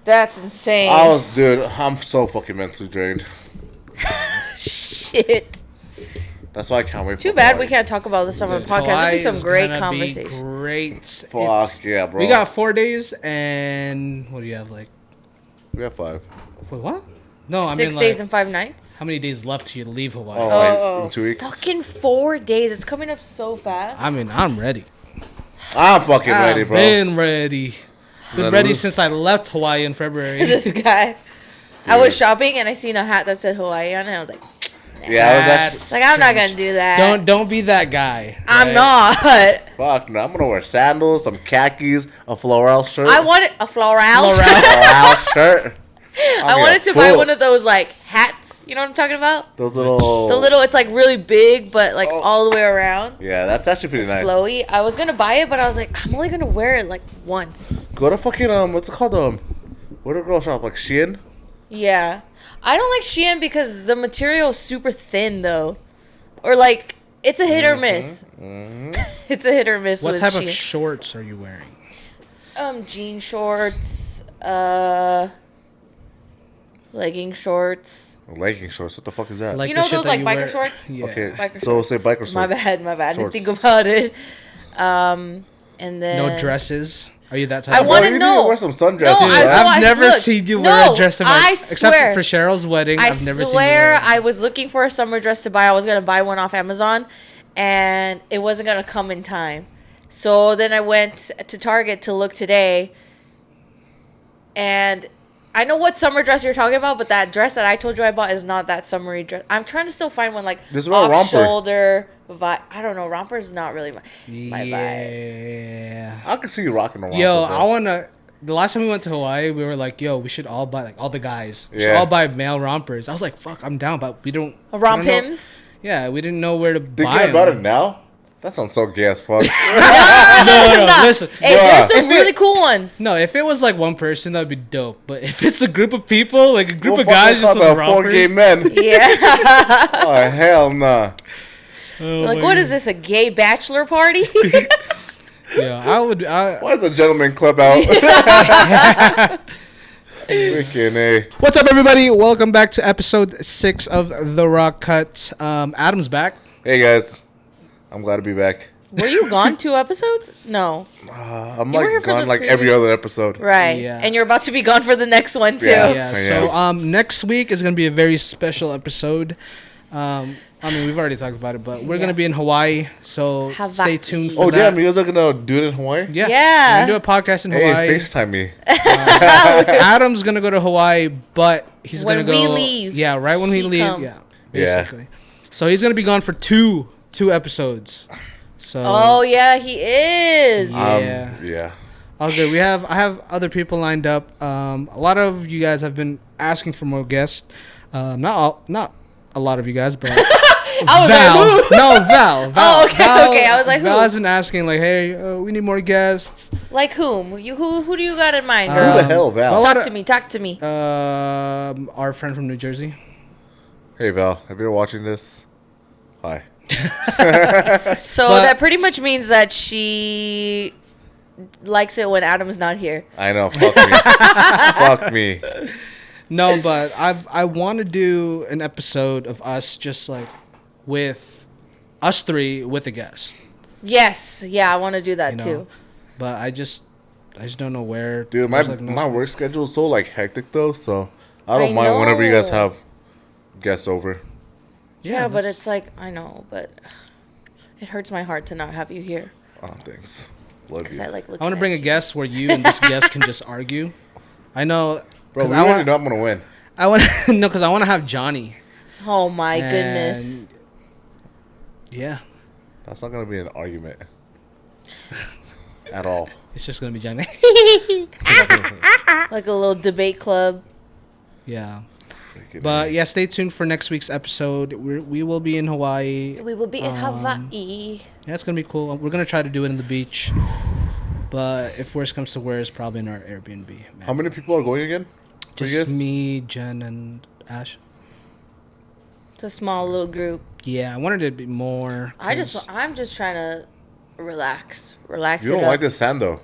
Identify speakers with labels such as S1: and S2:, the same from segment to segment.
S1: That's insane.
S2: Dude, I'm so fucking mentally drained.
S1: Shit.
S2: That's why I can't wait.
S1: Too bad we can't talk about this on the podcast. There'll be some great conversations.
S3: Great.
S2: Fuck yeah, bro.
S3: We got 4 days, and what do you have, like?
S2: We have 5.
S3: Wait, what? No, I mean
S1: 6 days and 5 nights.
S3: How many days left till you leave Hawaii?
S2: Oh, in 2 weeks.
S1: Fucking 4 days. It's coming up so fast.
S3: I mean, I'm ready.
S2: I'm fucking ready, bro.
S3: Been ready. Been ready since I left Hawaii in February.
S1: This guy. I was shopping and I seen a hat that said Hawaii on it. I was like,
S2: yeah, I was actually
S1: like, I'm not gonna do that.
S3: Don't be that guy. Right?
S1: I'm not.
S2: Fuck no, I'm gonna wear sandals, some khakis, a floral shirt.
S1: I wanted a floral shirt.
S2: Floral shirt.
S1: I wanted to buy one of those like hats. You know what I'm talking about?
S2: Those little.
S1: It's like really big, but like all the way around.
S2: Yeah, that's actually pretty nice.
S1: It's flowy. I was gonna buy it, but I was like, I'm only gonna wear it like once.
S2: Go to fucking what's it called what a girl shop like Shein?
S1: Yeah, I don't like Shein because the material is super thin though, or like it's a hit or miss. It's a hit or miss.
S3: What
S1: with
S3: type
S1: Shein.
S3: of shorts are you wearing?
S1: Jean shorts, legging shorts.
S2: Legging shorts? What the fuck is that?
S3: Like
S1: you know those like biker
S3: wear?
S1: shorts?
S3: Yeah.
S2: Okay,
S1: biker
S2: so we'll
S1: shorts.
S2: say biker shorts.
S1: My bad. I didn't
S2: Shorts.
S1: think about it. And then
S3: No dresses. Are you that type?
S1: I
S3: of
S1: want
S2: you
S1: to
S2: need
S1: know.
S2: wear some sundresses.
S1: No,
S3: I've never seen you wear a dress in my,
S1: I
S3: except
S1: swear.
S3: for Cheryl's wedding. I've never seen you
S1: swear
S3: wear
S1: I was looking for a summer dress to buy. I was gonna buy one off Amazon, and it wasn't gonna come in time. So then I went to Target to look today, and I know what summer dress you're talking about, but that dress that I told you I bought is not that summery dress. I'm trying to still find one like off shoulder vibe. I don't know. Romper's not really my vibe.
S3: Yeah.
S2: I can see you rocking a romper.
S3: Yo,
S2: bro.
S3: I wanna. The last time we went to Hawaii, we were like, "Yo, we should all buy like all the guys. We should
S2: Yeah.
S3: all buy male rompers." I was like, "Fuck, I'm down," but we don't.
S1: Romp
S3: we don't know-
S1: hymns.
S3: Yeah, we didn't know where to
S2: Thinking
S3: buy
S2: about
S3: them.
S2: it now, that sounds so gay as fuck.
S3: No, listen.
S1: Hey, there's some really cool ones.
S3: No, if it was like one person, that'd be dope. But if it's a group of people, like a group
S2: We'll
S3: of guys just
S2: fucking
S3: with
S2: call the 4 gay
S3: rompers.
S2: men.
S1: Yeah.
S2: Oh hell nah.
S3: Oh
S1: Like,
S3: my
S1: what
S3: God.
S1: is this? A gay bachelor party?
S3: Yeah, I would.
S2: Why is the gentleman club out? Freaking A.
S3: What's up, everybody? Welcome back to episode 6 of the Raaaw Cut. Adam's back.
S2: Hey guys, I'm glad to be back.
S1: Were you gone 2 episodes? No.
S2: I'm
S1: You were here
S2: like
S1: for
S2: gone
S1: the
S2: like every
S1: previous-
S2: other episode.
S1: Right.
S3: Yeah.
S1: And you're about to be gone for the next one, too.
S2: Yeah.
S3: So next week is gonna be a very special episode. I mean, we've already talked about it, but we're gonna be in Hawaii, so
S1: Hawaii.
S3: stay tuned for
S2: Oh
S3: that.
S2: damn, you guys are gonna do it in Hawaii?
S3: Yeah.
S1: Yeah.
S3: We're gonna do a podcast in
S2: Hey,
S3: Hawaii.
S2: FaceTime me.
S3: Adam's gonna go to Hawaii, but he's
S1: When
S3: gonna go.
S1: we leave,
S3: Yeah, right when we
S1: he
S3: leave.
S1: comes.
S3: Yeah, basically. So he's gonna be gone for two episodes. So.
S1: Oh, yeah, he is.
S3: Yeah.
S2: Yeah.
S3: All good. I have other people lined up. A lot of you guys have been asking for more guests. Not a lot of you guys, but
S1: I was like, who?
S3: No, Val.
S1: Oh, okay. I was like,
S3: Val
S1: who?
S3: has been asking like, hey, we need more guests.
S1: Like whom? Who do you got in mind,
S2: Who
S1: girl?
S2: the hell, Val?
S3: Well,
S1: Talk to me.
S3: Our friend from New Jersey.
S2: Hey Val, if you're watching this, hi.
S1: So
S3: but-
S1: that pretty much means that she likes it when Adam's not here.
S2: I know. Fuck me. Fuck me.
S3: No, but I want to do an episode of us just like with us three with a guest.
S1: Yes. Yeah, I want to do that,
S3: You know?
S1: too.
S3: But I just don't know where.
S2: Dude,
S3: There's, like, no
S2: my
S3: space.
S2: work schedule is so like hectic though, so I don't
S1: I
S2: mind whenever you guys
S1: know.
S2: have guests over.
S1: Yeah, but
S3: that's-
S1: it's like, I know, but it hurts my heart to not have you here.
S2: Oh, thanks. Love
S1: Because
S2: you.
S1: I like looking
S3: I want to bring a
S1: at you.
S3: guest where you and this guest can just argue. I know,
S2: Bro, we
S3: I
S2: already
S3: want.
S2: know I'm gonna win.
S3: I want no, because I want to have Johnny.
S1: Oh, my
S3: And-
S1: goodness.
S3: Yeah,
S2: That's not gonna be an argument. At all.
S3: it's just gonna be Johnny.
S1: Like a little debate club.
S3: Yeah,
S2: Freaking
S3: but
S2: A.
S3: yeah, stay tuned for next week's episode. We will be in Hawaii.
S1: We will be in Hawaii.
S3: Yeah, it's gonna be cool. We're gonna try to do it in the beach, but if worse comes to worse, probably in our Airbnb. Man.
S2: How many people are going again? For you
S3: Just
S2: guys?
S3: me, Jen, and Ash.
S1: It's a small little group.
S3: Yeah, I wanted it to be more.
S1: I'm
S3: 'cause-
S1: just trying to relax
S2: You
S1: it
S2: don't
S1: up.
S2: like the sand though.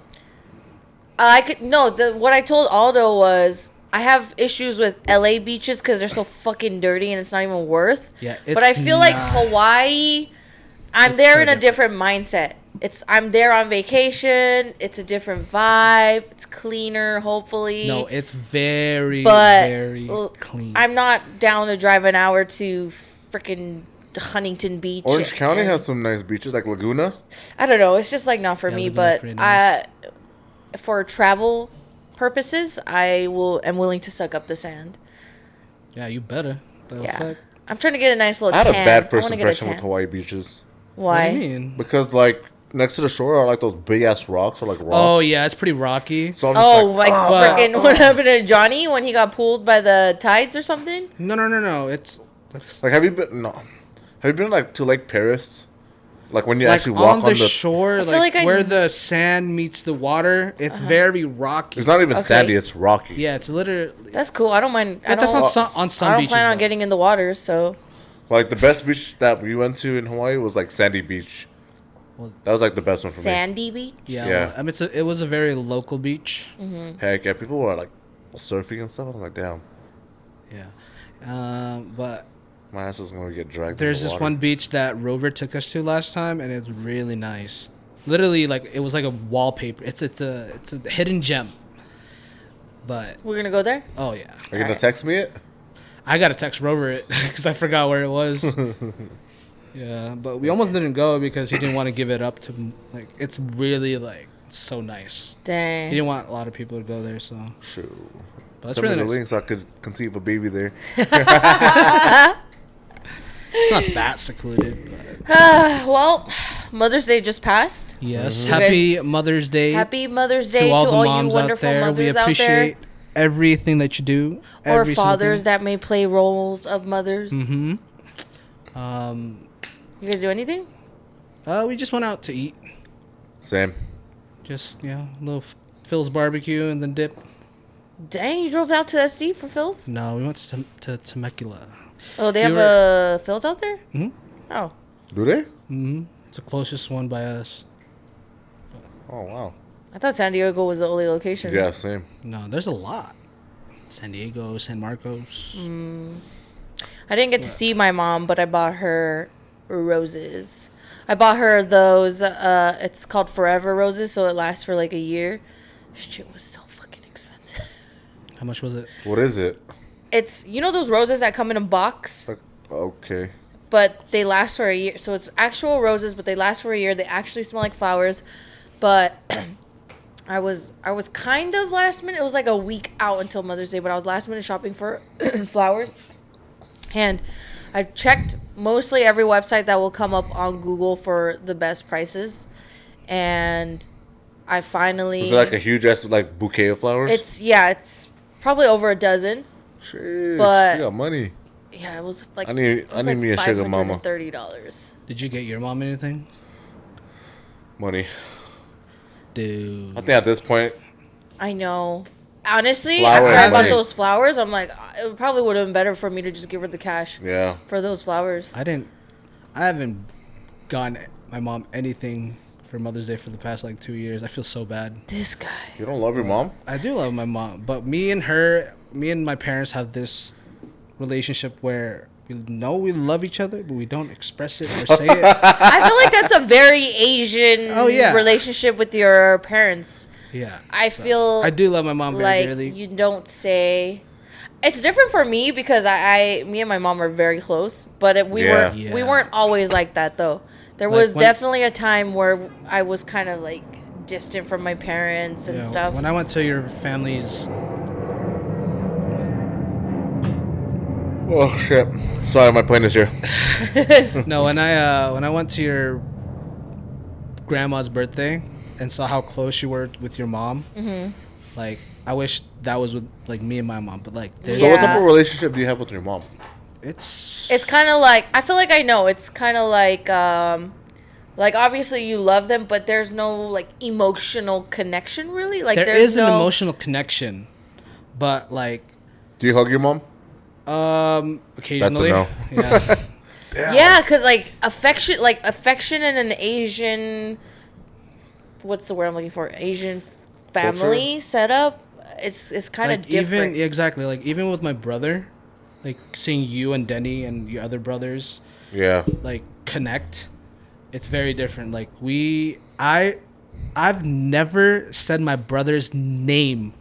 S1: What I told Aldo was I have issues with LA beaches because they're so fucking dirty and it's not even worth.
S3: Yeah,
S1: but I feel like Hawaii, I'm there in a different mindset. I'm there on vacation. It's a different vibe. It's cleaner, hopefully.
S3: No, it's very clean.
S1: I'm not down to drive an hour to freaking Huntington Beach.
S2: Orange County has some nice beaches, like Laguna.
S1: I don't know. It's just like not for me, but nice. For travel purposes, am willing to suck up the sand.
S3: Yeah, you better.
S1: I'm trying to get a nice little tan.
S2: I had a bad first impression with Hawaii beaches.
S1: Why?
S3: What do you mean?
S2: Because like next to the shore are like those big ass rocks or like rocks.
S3: Oh yeah, it's pretty rocky.
S2: So I'm just
S1: freaking what happened to Johnny when he got pulled by the tides or something?
S3: No. It's
S2: like have you been like to Lake Paris? Like when you actually walk on the
S3: shore, where the sand meets the water, it's very rocky.
S2: It's not even sandy; it's rocky.
S3: Yeah, it's literally.
S1: That's cool. I don't mind.
S3: That's on some beaches. I don't
S1: plan on getting in the water, so.
S2: Like the best beach that we went to in Hawaii was like Sandy Beach. Well, that was like the best one for
S1: Sandy Beach.
S3: Yeah. I mean, it was a very local beach.
S1: Mm-hmm.
S2: Heck yeah, people were like surfing and stuff. I'm like, damn.
S3: Yeah, but.
S2: My ass is gonna get dragged.
S3: There's this one beach that Rover took us to last time, and it's really nice. Literally, like it was like a wallpaper. It's a hidden gem. But
S1: we're gonna go there.
S3: Oh yeah.
S2: Are you gonna text me it?
S3: I gotta text Rover it because I forgot where it was. Yeah, but we almost didn't go because he didn't want to give it up to like. It's really like so nice.
S1: Dang.
S3: He didn't want a lot of people to go there, so.
S2: True.
S3: But
S2: send me the link so I could conceive a baby there.
S3: It's not that secluded.
S1: Well, Mother's Day just passed.
S3: Yes. Mm-hmm. Happy Mother's Day.
S1: Happy Mother's Day to all you wonderful mothers out there.
S3: We appreciate everything that you do.
S1: Or fathers that may play roles of mothers.
S3: Mm-hmm.
S1: You guys do anything?
S3: We just went out to eat.
S2: Same.
S3: Just, a little Phil's barbecue and then dip.
S1: Dang, you drove out to SD for Phil's?
S3: No, we went to Temecula.
S1: Oh, they have a Phil's out there?
S3: Mm-hmm.
S1: Oh.
S2: Do they?
S3: Mm-hmm. It's the closest one by us.
S2: Oh, wow.
S1: I thought San Diego was the only location.
S2: Yeah, same.
S3: No, there's a lot. San Diego, San Marcos.
S1: I didn't get to see my mom, but I bought her roses. I bought her those, it's called Forever Roses, so it lasts for like a year. Shit was so fucking expensive.
S3: How much was it?
S2: What is it?
S1: It's, those roses that come in a box?
S2: Okay.
S1: But they last for a year. So it's actual roses, but they last for a year. They actually smell like flowers. But I was kind of last minute. It was like a week out until Mother's Day, but I was last minute shopping for flowers. And I checked mostly every website that will come up on Google for the best prices. And I finally...
S2: Was it like a huge ass like bouquet of flowers?
S1: It's probably over a dozen.
S2: Shit,
S1: but
S2: you got money.
S1: Yeah, it was like...
S2: I need me a sugar mama.
S1: $530.
S3: Did you get your mom anything?
S2: Money.
S3: Dude.
S2: I think at this point...
S1: I know. Honestly, after I bought those flowers, I'm like, it probably would have been better for me to just give her the cash.
S2: Yeah.
S1: For those flowers.
S3: I haven't gotten my mom anything for Mother's Day for the past 2 years. I feel so bad.
S1: This guy.
S2: You don't love your mom?
S3: I do love my mom, but me and my parents have this relationship where we know we love each other, but we don't express it or say it.
S1: I feel like that's a very Asian relationship with your parents.
S3: Yeah.
S1: I
S3: do love my mom very dearly.
S1: You don't say. It's different for me because me and my mom are very close, but we weren't always like that though. There was definitely a time where I was kind of distant from my parents and stuff.
S3: When I went to your family's...
S2: Oh shit! Sorry, my plane is here.
S3: No, when I went to your grandma's birthday and saw how close you were with your mom, I wish that was with me and my mom. But
S2: so what type of relationship do you have with your mom?
S1: It's kind of I feel like I know. It's kind of obviously you love them, but there's no emotional connection really.
S3: There is an emotional connection, but
S2: Do you hug your mom?
S3: Occasionally.
S2: That's a no.
S3: Yeah.
S1: Yeah, because affection in an Asian, what's the word I'm looking for? Asian family setup, it's kind of
S3: like,
S1: different.
S3: Even exactly, like even with my brother, like seeing you and Denny and your other brothers,
S2: Yeah.
S3: like connect, it's very different. Like I've never said my brother's name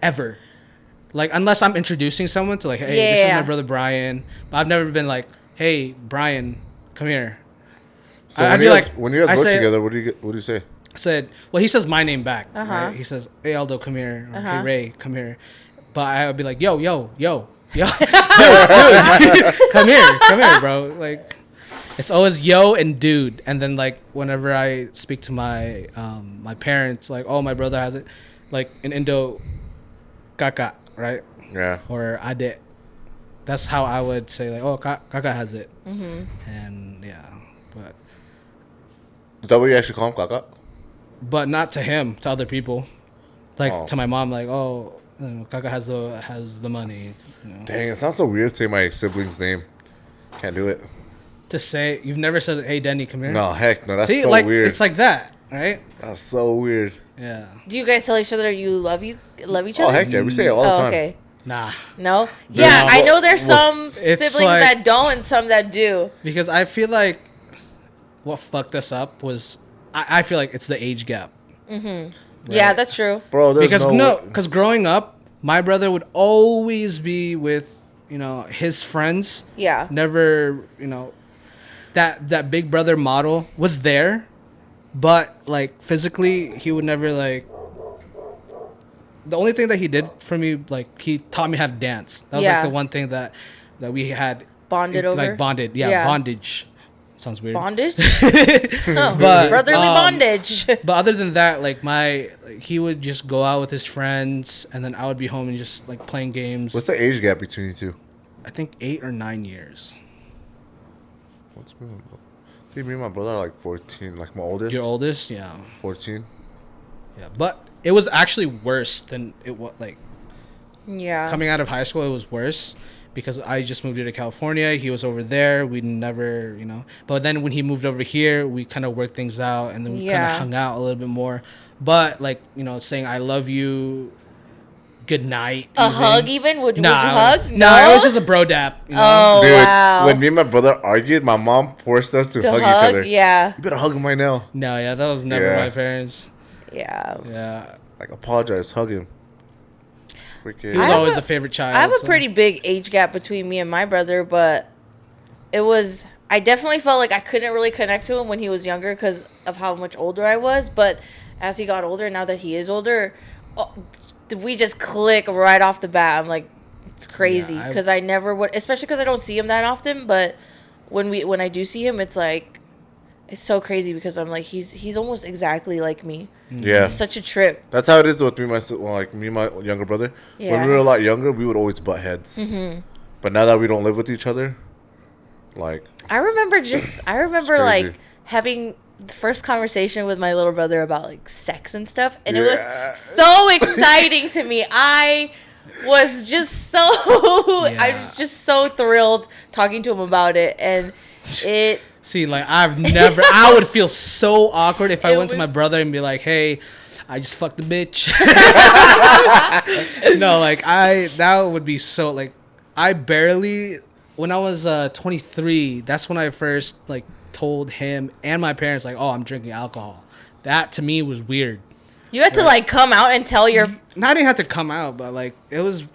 S3: ever. Like unless I'm introducing someone to like, hey, this is my brother Brian. But I've never been like, hey, Brian, come here.
S2: So
S3: I'd be like,
S2: when you guys work together, what do you say?
S3: I said, well, he says my name back.
S1: Uh-huh.
S3: Right? He says, hey, Aldo, come here. Or, hey, Ray, come here. But I would be like, yo, dude, come here, bro. Like, it's always yo and dude. And then like whenever I speak to my my parents, like, oh, my brother has it, like in Indo, kaka, right?
S2: Yeah.
S3: Or ade. That's how I would say like, oh, kaka has it. And yeah, but
S2: Is that what you actually call him, Kaka?
S3: but not to him, to other people, like to my mom, like, oh, you know, Kaka has the money. You know.
S2: Dang, it sounds so weird to say my sibling's name. Can't do it.
S3: To say you've never said, hey, Denny, come here.
S2: No, heck no. That's
S3: See,
S2: so
S3: like,
S2: weird.
S3: it's like that, right?
S2: That's so weird.
S3: Yeah.
S1: Do you guys tell each other you love each
S2: Oh,
S1: other?
S2: heck yeah. We say it all the time.
S1: Okay.
S3: Nah.
S1: No? Yeah, I know there's
S2: Well,
S1: some
S3: it's
S1: siblings
S3: like-
S1: that don't and some that do.
S3: Because I feel like what fucked us up was I feel like it's the age gap.
S1: Yeah, that's true.
S2: Bro, there's
S3: Because growing up, my brother would always be with, you know, his friends.
S1: Yeah.
S3: Never, you know, that big brother model was there, but like physically he would never like. The only thing that he did for me, like he taught me how to dance. That was
S1: Yeah.
S3: like the one thing that we had
S1: Bonded over?
S3: like bonded. Yeah, bondage. Sounds weird.
S1: Bondage? Oh,
S3: But,
S1: brotherly bondage.
S3: But other than that, like he would just go out with his friends, and then I would be home and just like playing games.
S2: What's the age gap between you two?
S3: I think 8 or 9 years.
S2: What's me? See, me and my brother are like 14. Like my oldest.
S3: Your oldest, yeah,
S2: 14.
S3: yeah. But it was actually worse than it was. Like
S1: Yeah.
S3: coming out of high school, it was worse because I just moved here to California. He was over there. We never, you know. But then when he moved over here, we kind of worked things out, and then we kind of hung out a little bit more. But like, you know, saying I love you, good night.
S1: A hug even? Would you hug?
S3: No, it was just a bro dap. You know?
S1: Oh,
S2: Dude,
S1: wow.
S2: when me and my brother argued, my mom forced us to hug each other.
S1: Yeah.
S2: You better hug him right now.
S3: No, yeah, that was never
S2: Yeah.
S3: my parents.
S1: Yeah.
S3: Yeah.
S2: Like, apologize, hug him. Freaking.
S3: He was
S1: I have
S3: always
S1: a-
S3: a favorite child.
S1: I have a
S3: so-
S1: pretty big age gap between me and my brother, but I definitely felt like I couldn't really connect to him when he was younger because of how much older I was. But as he got older, now that he is older, we just click right off the bat. I'm like, it's crazy
S3: Yeah,
S1: because I never would, especially because I don't see him that often. But when I do see him, it's like, it's so crazy because I'm like, he's almost exactly like me.
S2: Yeah.
S1: It's such a trip.
S2: That's how it is with me, me and my younger brother. When
S1: Yeah.
S2: we were a lot younger, we would always butt heads.
S1: Mm-hmm.
S2: But now that we don't live with each other, like,
S1: I remember
S2: crazy.
S1: like having the first conversation with my little brother about like sex and stuff, and it was so exciting to me. I was just so I was just so thrilled talking to him about it, and it.
S3: See, like I would feel so awkward if I
S1: It
S3: went to my
S1: was-
S3: brother and be like, "Hey, I just fucked the bitch." No, like that would be so like I barely when I was 23. That's when I first like told him and my parents like, "Oh, I'm drinking alcohol." That to me was weird.
S1: You had to like come out and tell your.
S3: I didn't have to come out, but like it was.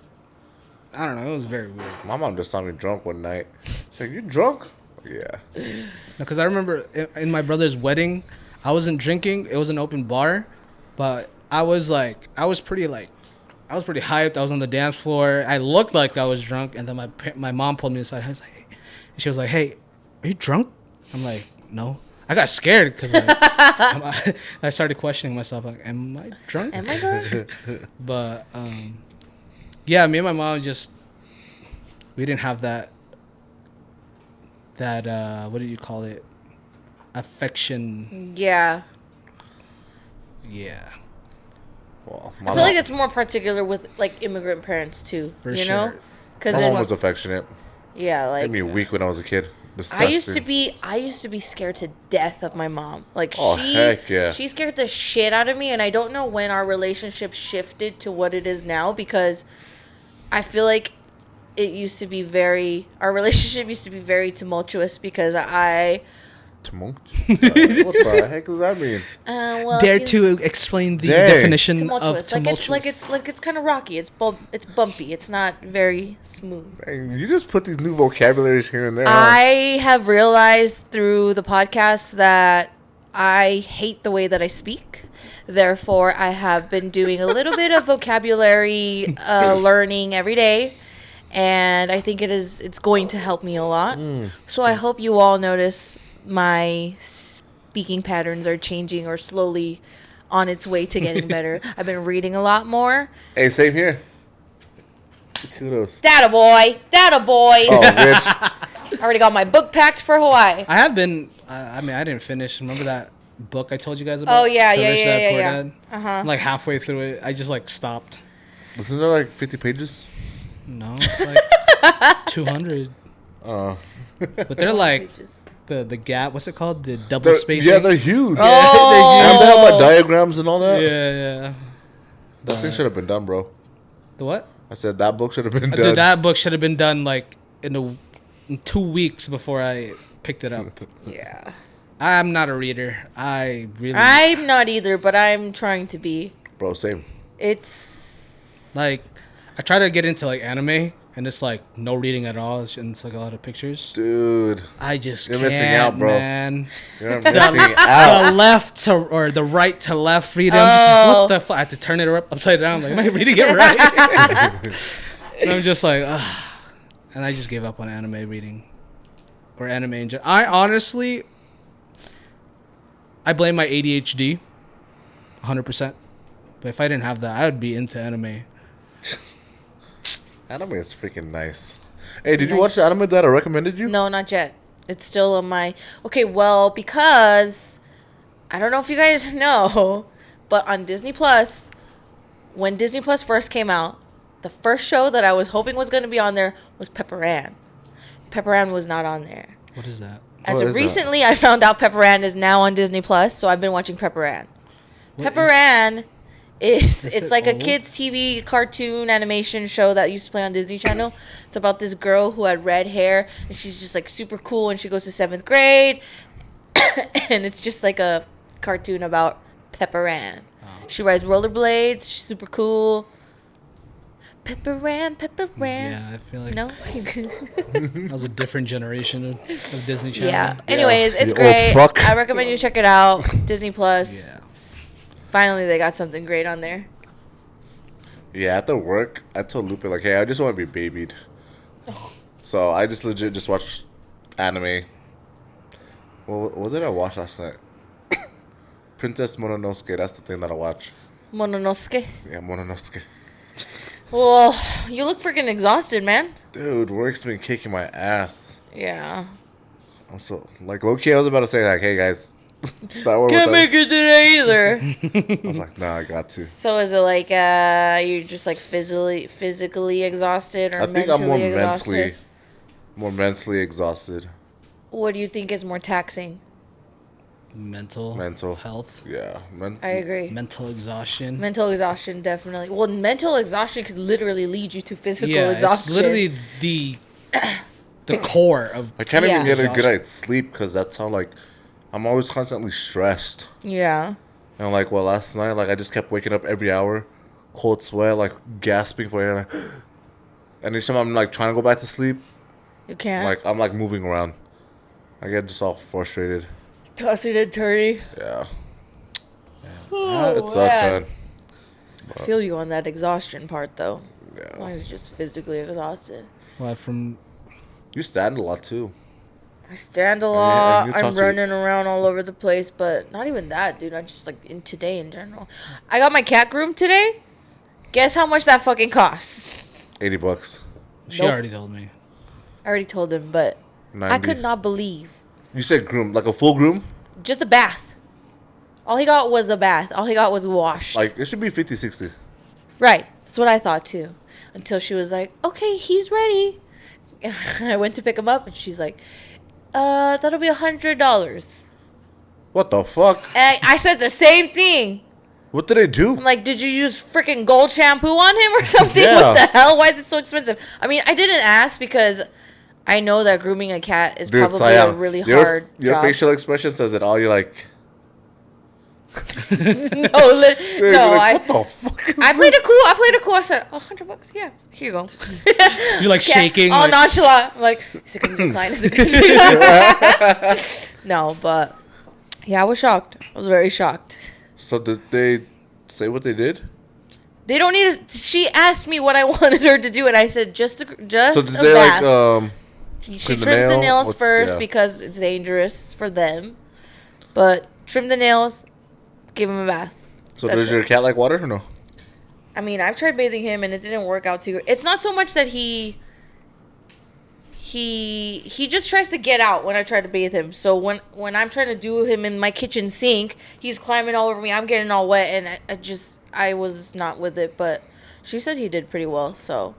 S3: I don't know. It was very weird.
S2: my mom just saw me drunk one night. She's like, you drunk? Yeah.
S3: Because I remember in my brother's wedding, I wasn't drinking. It was an open bar, but I was pretty hyped. I was on the dance floor. I looked like I was drunk, and then my mom pulled me aside. I was like, she was like, "Hey, are you drunk?" I'm like, "No." I got scared because like, I started questioning myself. Like, am I drunk?
S1: Am I drunk?
S3: But yeah, me and my mom we didn't have that what do you call it? Affection.
S1: Yeah.
S3: Yeah.
S2: Well,
S1: I feel like it's more particular with like immigrant parents too.
S3: For
S1: you
S3: sure.
S1: know, because
S2: my mom was
S1: it's
S2: affectionate.
S1: yeah, like
S2: Made me weak when I was a kid. Disgusting.
S1: I used to be scared to death of my mom. Like
S2: heck yeah.
S1: She scared the shit out of me, and I don't know when our relationship shifted to what it is now, because I feel like our relationship used to be very tumultuous because
S2: Tumultuous? What the heck does that mean?
S3: Dare to explain the definition
S1: tumultuous.
S3: of tumultuous.
S1: It's kind of rocky. It's bumpy. It's not very smooth.
S2: Dang, you just put these new vocabularies here and there.
S1: I have realized through the podcast that I hate the way that I speak. Therefore, I have been doing a little bit of vocabulary learning every day, and I think it's going to help me a lot. So I hope you all notice my speaking patterns are changing or slowly on its way to getting better. I've been reading a lot more.
S2: Hey, same here. Kudos.
S1: Data boy.
S2: Oh, bitch.
S1: I already got my book packed for Hawaii.
S3: I have been. I mean, I didn't finish. Remember that book I told you guys about?
S1: Oh yeah.
S3: I'm like halfway through it. I just like stopped.
S2: Isn't there like 50 pages?
S3: No, it's like 200. But they're like the gap. What's it called? The double spacing.
S2: Yeah, they're huge.
S1: Oh.
S2: And they have like diagrams and all that.
S3: Yeah.
S2: That thing should have been done, bro.
S3: The what?
S2: I said that book should have been done.
S3: Dude, that book should have been done like in 2 weeks before I picked it up.
S1: Yeah.
S3: I'm not a reader.
S1: I'm not either, but I'm trying to be.
S2: Bro, same.
S1: It's
S3: like I try to get into like anime, and it's like no reading at all. It's like a lot of pictures.
S2: Dude,
S3: I just
S2: you're
S3: can't,
S2: missing out, bro.
S3: Man.
S2: You're missing out.
S3: The left to or the right to left reading. I'm just like, what the fuck? I have to turn it upside down. Like, am I reading it right? And I'm just like, ugh. And I just gave up on anime reading or anime in general. I honestly, I blame my ADHD, 100%. But if I didn't have that, I would be into anime.
S2: Anime is freaking nice. Hey, did you watch the anime that I recommended you?
S1: No, not yet. It's still on my... Okay, well, because... I don't know if you guys know, but on Disney Plus, when Disney Plus first came out, the first show that I was hoping was going to be on there was Pepper Ann. Pepper Ann was not on there.
S3: What is that?
S1: As of recently, I found out Pepper Ann is now on Disney Plus, so I've been watching Pepper Ann. Pepper Ann... It's like a kids TV cartoon animation show that used to play on Disney Channel. It's about this girl who had red hair, and she's just like super cool, and she goes to 7th grade, and it's just like a cartoon about Pepper Ann. She rides rollerblades. She's super cool. Pepper Ann.
S3: Yeah, I feel like
S1: no.
S3: That was a different generation of Disney Channel.
S1: Yeah. Anyways, it's great. I recommend you check it out. Disney Plus.
S3: Yeah.
S1: Finally, they got something great on there.
S2: Yeah, after work, I told Lupe, like, hey, I just want to be babied. So I just legit just watched anime. Well, what did I watch last night? Princess Mononosuke, that's the thing that I watch.
S1: Mononosuke?
S2: Yeah, Mononosuke.
S1: Well, you look freaking exhausted, man.
S2: Dude, work's been kicking my ass.
S1: Yeah.
S2: I'm so, like, low-key, I was about to say, like, hey, guys.
S1: Can't make it today either.
S2: I was like, nah, I got to.
S1: So is it like you're just like physically exhausted or mentally exhausted? I think I'm
S2: more mentally exhausted.
S1: What do you think is more taxing?
S3: Mental health.
S2: Yeah.
S1: I agree.
S3: Mental exhaustion,
S1: definitely. Well, mental exhaustion could literally lead you to physical
S3: It's
S1: exhaustion.
S3: literally the core of.
S2: I can't even get a good night's sleep because that's how, like, I'm always constantly stressed.
S1: Yeah.
S2: And, like, well, last night, like, I just kept waking up every hour, cold sweat, like, gasping for air. Like, and each time I'm, like, trying to go back to sleep,
S1: you can't.
S2: Like, I'm, like, moving around. I get just all frustrated.
S1: Tossing and turning.
S2: Yeah.
S1: Oh,
S2: it sucks, man.
S1: I feel you on that exhaustion part, though.
S2: Yeah.
S1: I was just physically exhausted.
S3: Well,
S2: You stand a lot, too.
S1: I stand a lot. I'm running around all over the place, but not even that, dude. I just like today in general. I got my cat groomed today. Guess how much that fucking costs?
S2: $80.
S3: She already told me.
S1: I already told him, but
S2: 90.
S1: I could not believe.
S2: You said groom, like a full groom?
S1: Just a bath. All he got was a bath. All he got was washed.
S2: Like, it should be 50, 60.
S1: Right. That's what I thought, too. Until she was like, okay, he's ready. And I went to pick him up, and she's like, That'll be $100.
S2: What the fuck?
S1: And I said the same thing.
S2: What did they do?
S1: I'm like, did you use freaking gold shampoo on him or something?
S2: Yeah.
S1: What the hell? Why is it so expensive? I mean, I didn't ask because I know that grooming a cat is probably a really hard
S2: Your
S1: job.
S2: facial expression says it all. You're like,
S1: No,
S2: dude,
S1: no,
S2: you're like, what the fuck is
S1: I played
S2: this?
S1: it cool. I played it cool. I said, $100. Yeah, here you go.
S3: You're like shaking.
S1: All
S3: like,
S1: nonchalant. I'm like, is it going to decline? Is it going to decline? No, but yeah, I was shocked. I was very shocked.
S2: So did they say what they did?
S1: They don't need to. She asked me what I wanted her to do, and I said, just
S2: So
S1: a
S2: did they
S1: bath. She
S2: clean the
S1: trims the
S2: nail?
S1: nails
S2: What's-
S1: first
S2: yeah.
S1: because it's dangerous for them. But trim the nails, give him a bath.
S2: So
S1: That's
S2: does your cat like water or no?
S1: I mean, I've tried bathing him and it didn't work out too. It's not so much that he just tries to get out when I try to bathe him. So when I'm trying to do him in my kitchen sink, he's climbing all over me. I'm getting all wet, and I was not with it. But she said he did pretty well, so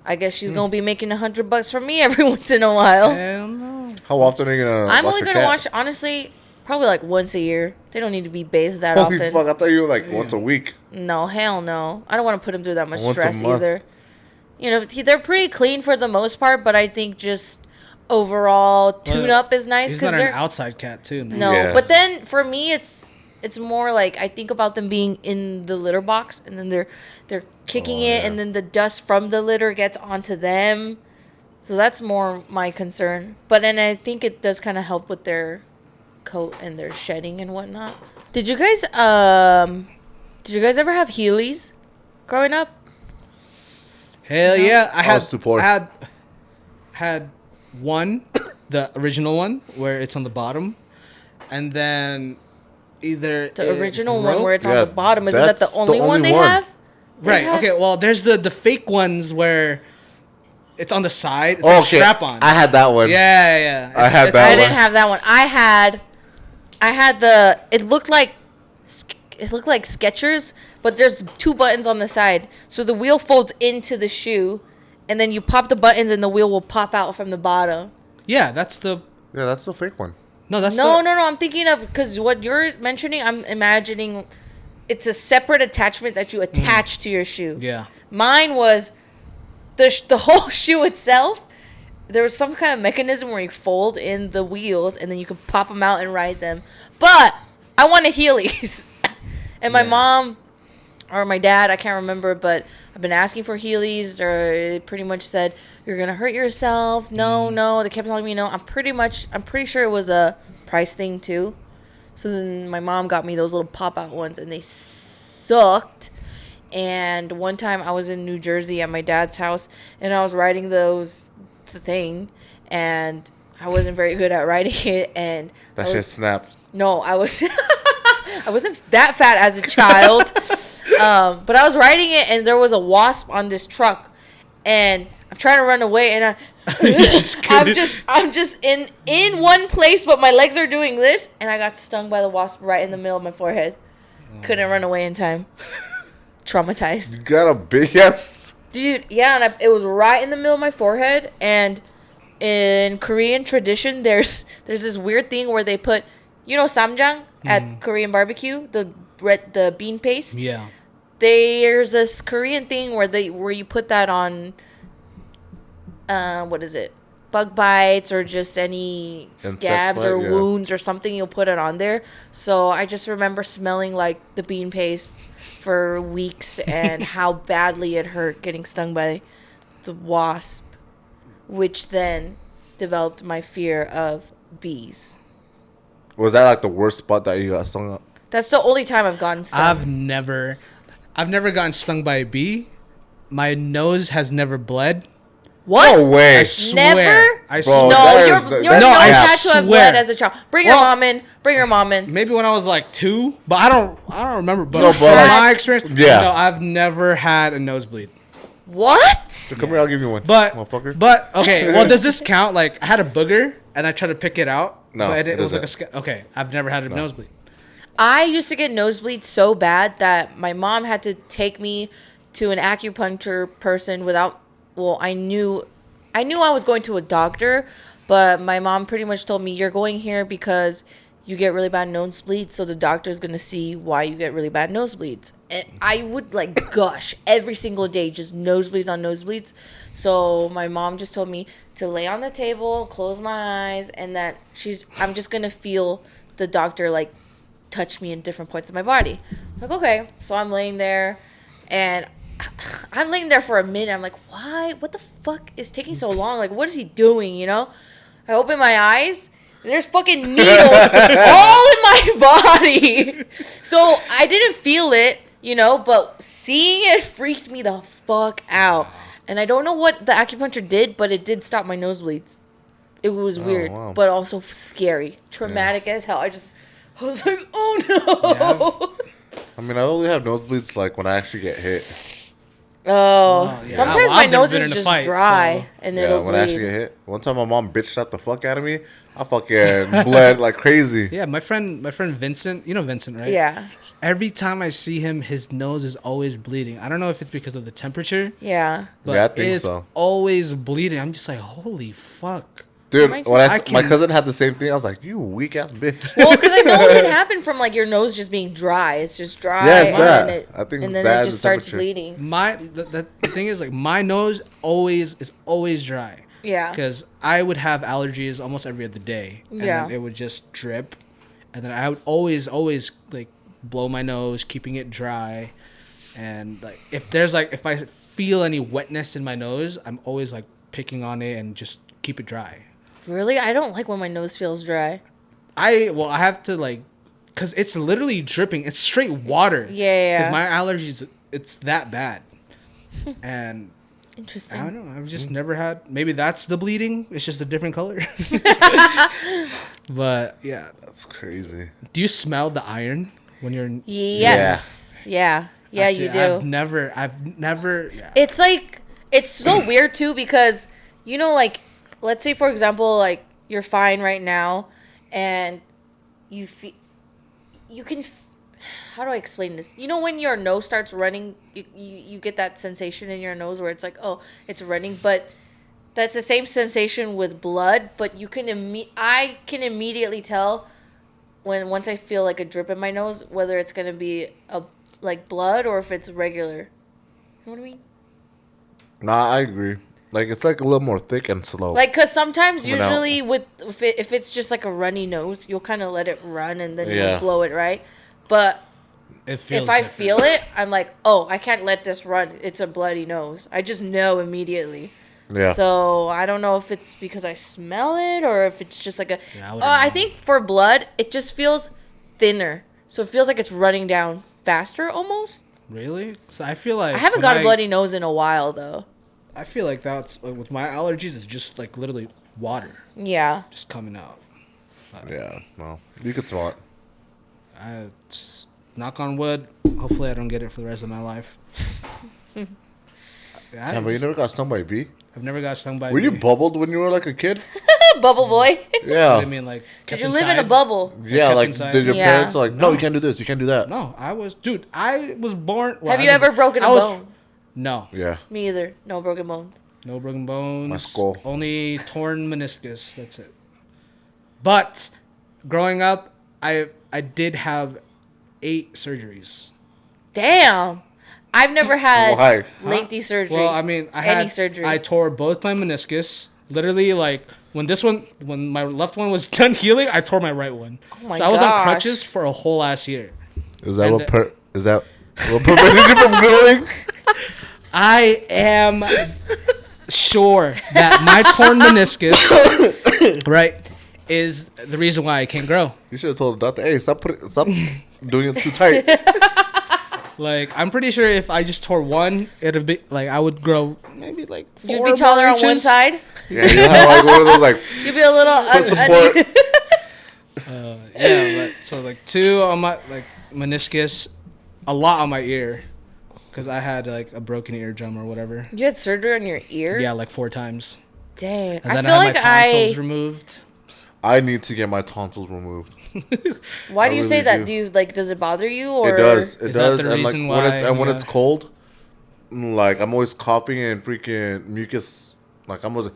S1: I guess she's gonna be making $100 from me every once in a while.
S3: Hell no.
S2: How often are you gonna?
S1: I'm
S2: wash
S1: only
S2: your
S1: gonna
S2: cat?
S1: watch, honestly, probably like once a year. They don't need to be bathed that
S2: Holy
S1: often.
S2: fuck! I thought you were like once a week.
S1: No, hell no. I don't want to put them through that much
S2: Once a
S1: stress
S2: month.
S1: either. You know, they're pretty clean for the most part, but I think just overall tune up is nice
S3: He's
S1: because
S3: not an
S1: they're
S3: outside cat too. No.
S1: no.
S2: Yeah.
S1: But then for me, it's more like I think about them being in the litter box, and then they're kicking it,
S2: yeah.
S1: and then the dust from the litter gets onto them. So that's more my concern. But then I think it does kind of help with their coat and their shedding and whatnot. Did you guys ever have Heelys growing up?
S3: Hell yeah! I
S2: was too poor.
S3: had one, the original one where it's on the bottom, and then either
S1: The
S3: it
S1: original one
S3: broke-
S1: where it's on
S2: Yeah,
S1: the bottom. Isn't that the
S2: that's the
S1: only one
S2: only
S1: they
S2: one.
S1: have? They
S3: Right.
S1: have-
S3: Okay. Well, there's the fake ones where it's on the side. It's
S2: Oh,
S3: like
S2: okay,
S3: strap on.
S2: I had that one.
S3: Yeah.
S2: I had that
S1: I
S2: one.
S1: didn't have that one. I had the. It looked like Skechers, but there's 2 buttons on the side, so the wheel folds into the shoe, and then you pop the buttons, and the wheel will pop out from the bottom.
S3: Yeah, that's the.
S2: Yeah, that's the fake one.
S3: No, that's
S1: No,
S3: the,
S1: no, no. I'm thinking of because what you're mentioning. I'm imagining it's a separate attachment that you attach to your shoe.
S3: Yeah.
S1: Mine was the whole shoe itself. There was some kind of mechanism where you fold in the wheels and then you could pop them out and ride them. But I wanted Heelys. And my
S3: Yeah.
S1: mom or my dad, I can't remember, but I've been asking for Heelys, or it pretty much said, you're going to hurt yourself. No. They kept telling me no. I'm pretty sure it was a price thing too. So then my mom got me those little pop-out ones, and they sucked. And one time I was in New Jersey at my dad's house, and I was riding the thing, and I wasn't very good at riding it, and
S2: That
S1: I
S2: shit
S1: was,
S2: snapped.
S1: no, I was I wasn't that fat as a child, but I was riding it, and there was a wasp on this truck, and I'm trying to run away, and I'm just in one place, but my legs are doing this, and I got stung by the wasp right in the middle of my forehead. Couldn't run away in time. Traumatized.
S2: You got a big ass.
S1: Dude, yeah, and it was right in the middle of my forehead. And in Korean tradition, there's this weird thing where they put, samjang at Korean barbecue, the bean paste.
S3: Yeah.
S1: There's this Korean thing where you put that on, what is it? Bug bites or just any
S2: Insect
S1: scabs
S2: bite,
S1: or
S2: yeah.
S1: wounds or something. You'll put it on there. So I just remember smelling like the bean paste for weeks and how badly it hurt getting stung by the wasp, which then developed my fear of bees.
S2: Was that like the worst spot that you got stung up?
S1: That's the only time I've gotten stung.
S3: I've never gotten stung by a bee. My nose has never bled.
S1: What?
S2: No way.
S3: I swear.
S1: Never?
S3: I
S2: Bro,
S3: swear.
S1: No,
S2: that
S1: your
S2: is-
S1: nose
S2: that's-
S3: No, I
S1: had to have
S3: swear.
S1: bled as a child. Bring your
S3: Well-
S1: mom in. Bring your mom in.
S3: Maybe when I was like 2, but I don't remember. But
S2: No,
S3: from
S2: but like-
S3: my experience,
S2: Yeah.
S3: no, I've never had a nosebleed.
S1: What?
S2: So come here, I'll give you one.
S3: But
S2: motherfucker.
S3: okay, well, does this count? Like I had a booger and I tried to pick it out.
S2: No,
S3: but
S2: it
S3: was like
S2: doesn't.
S3: okay. I've never had a nosebleed.
S1: I used to get nosebleeds so bad that my mom had to take me to an acupuncture person without. Well, I knew I was going to a doctor, But my mom pretty much told me, you're going here because you get really bad nosebleeds, so the doctor's going to see why you get really bad nosebleeds. And I would, like, gush every single day, just nosebleeds on nosebleeds. So my mom just told me to lay on the table, close my eyes, and that I'm just going to feel the doctor, like, touch me in different points of my body. I'm like, okay. So I'm laying there, and I'm laying there for a minute. I'm like, why? What the fuck is taking so long? Like, what is he doing, you know? I open my eyes, and there's fucking needles all in my body. So I didn't feel it, you know, but seeing it freaked me the fuck out. And I don't know what the acupuncture did, but it did stop my nosebleeds. It was weird,
S2: wow.
S1: but also scary. Traumatic as hell. I was like, oh no.
S3: Yeah.
S2: I mean, I only have nosebleeds like when I actually get hit.
S1: Oh,
S3: yeah.
S1: sometimes
S3: Well,
S1: my
S3: I've never
S1: nose
S3: been
S1: is
S3: in a
S1: just
S3: fight,
S1: dry and it'll
S2: When I actually
S1: bleed.
S2: get hit. One time my mom bitched out the fuck out of me. I fucking bled like crazy.
S3: Yeah, my friend Vincent, you know Vincent, right?
S1: Yeah,
S3: Every time I see him, his nose is always bleeding. I don't know if it's because of the temperature,
S1: yeah.
S3: but
S2: Yeah, I think
S3: it's
S2: so.
S3: always bleeding. I'm just like, holy fuck.
S2: Dude,
S1: Might
S2: when
S3: just-
S2: my cousin had the same thing, I was like, you weak ass bitch.
S1: Well, because I know it can happen from like your nose just being dry. It's just dry.
S2: Yeah, it's
S1: and
S2: that.
S1: then
S2: I think
S1: and
S2: it's
S1: then
S2: that
S1: it
S2: and
S1: just
S2: the
S1: starts
S2: temperature.
S1: bleeding.
S3: The thing is, like, my nose is always dry.
S1: Yeah.
S3: Because I would have allergies almost every other day. And
S1: Yeah.
S3: then it would just drip. And then I would always, like, blow my nose, keeping it dry. And, like, if I feel any wetness in my nose, I'm always, like, picking on it and just keep it dry.
S1: Really, I don't like when my nose feels dry.
S3: I have to, like, because it's literally dripping. It's straight water.
S1: Yeah.
S3: Because my allergies, it's that bad. And
S1: Interesting.
S3: I don't know. I've just never had. Maybe that's the bleeding. It's just a different color. But yeah,
S2: That's crazy.
S3: do you smell the iron when you're?
S1: Yes. Yeah. Yeah,
S3: Actually,
S1: you do.
S3: I've never. Yeah.
S1: It's like, it's so weird too because, you know, like, let's say for example, like, you're fine right now and you feel, how do I explain this? You know, when your nose starts running, you get that sensation in your nose where it's like, oh, it's running, but that's the same sensation with blood, but you can I can immediately tell once I feel like a drip in my nose, whether it's going to be like blood or if it's regular. You know what I mean?
S2: Nah, I agree. Like, it's like a little more thick and slow.
S1: Like, because sometimes
S2: Coming out.
S1: usually if it's just like a runny nose, you'll kind of let it run and then
S2: Yeah.
S1: you'll blow it, right? But
S3: It feels
S1: if I
S3: different.
S1: feel it, I'm like, oh, I can't let this run. It's a bloody nose. I just know immediately.
S2: yeah.
S1: So I don't know if it's because I smell it or if it's just like a.
S3: Yeah, I wouldn't
S1: I
S3: know.
S1: think for blood, it just feels thinner. So it feels like it's running down faster almost.
S3: Really? So I feel like
S1: I haven't
S3: when
S1: got a bloody nose in a while though.
S3: I feel like that's like, with my allergies. It's just like literally water
S1: Yeah.
S3: just coming out.
S2: Yeah, no. You could smell it.
S3: Knock on wood. Hopefully, I don't get it for the rest of my life.
S2: Yeah, but you never got stung by a bee?
S3: I've never got stung by.
S2: Were you
S3: bee.
S2: bubbled when you were like a kid?
S1: Bubble boy.
S2: Yeah.
S3: I mean, like,
S1: Did
S3: kept
S1: you live in a
S3: inside?
S1: bubble?
S2: Yeah,
S3: kept
S2: like,
S3: inside?
S2: did your
S1: Yeah.
S2: parents like, no,
S3: No.
S2: you can't do this, you can't do that?
S3: No, I was born. Well,
S1: Have
S3: I
S1: you
S3: never-
S1: ever broken a
S3: I was-
S1: bone?
S3: No,
S2: Yeah.
S1: Me either. No broken bones.
S3: no broken bones.
S2: My skull.
S3: Only torn meniscus. That's it. But growing up, I did have 8 surgeries.
S1: Damn. I've never had
S2: Why?
S1: lengthy surgery.
S3: Well, I mean,
S1: Any surgery.
S3: I tore both my meniscus. Literally, like when my left one was done healing, I tore my right one.
S1: Oh my
S3: so I was on
S1: gosh.
S3: crutches for a whole last year.
S2: Is that
S3: And
S2: what prevented you from growing?
S3: I am sure that my torn meniscus, right, is the reason why I can't grow.
S2: You should have told the doctor, hey, stop doing it too tight.
S3: Like, I'm pretty sure if I just tore one, it'd be like I would grow maybe like 4
S1: You'd be taller
S3: more
S1: on one
S3: inches.
S1: side.
S2: Yeah, you have like one of those like
S1: You'd be a little
S2: foot support.
S3: Yeah, but so like 2 on my like meniscus, a lot on my ear, because I had like a broken eardrum or whatever.
S1: You had surgery on your ear?
S3: Yeah, like 4 times.
S1: Dang.
S3: And
S1: I
S3: then
S1: feel
S3: I
S1: like
S3: had my tonsils removed.
S2: I need to get my tonsils removed.
S1: Why
S2: I
S1: do you
S2: really
S1: say that?
S2: do.
S1: Do you like? Does it bother you? Or
S2: It does. It
S3: Is that
S2: does.
S3: the
S2: And like
S3: reason
S2: when
S3: why,
S2: when
S3: yeah.
S2: it's cold, like I'm always coughing and freaking mucus. Like I'm always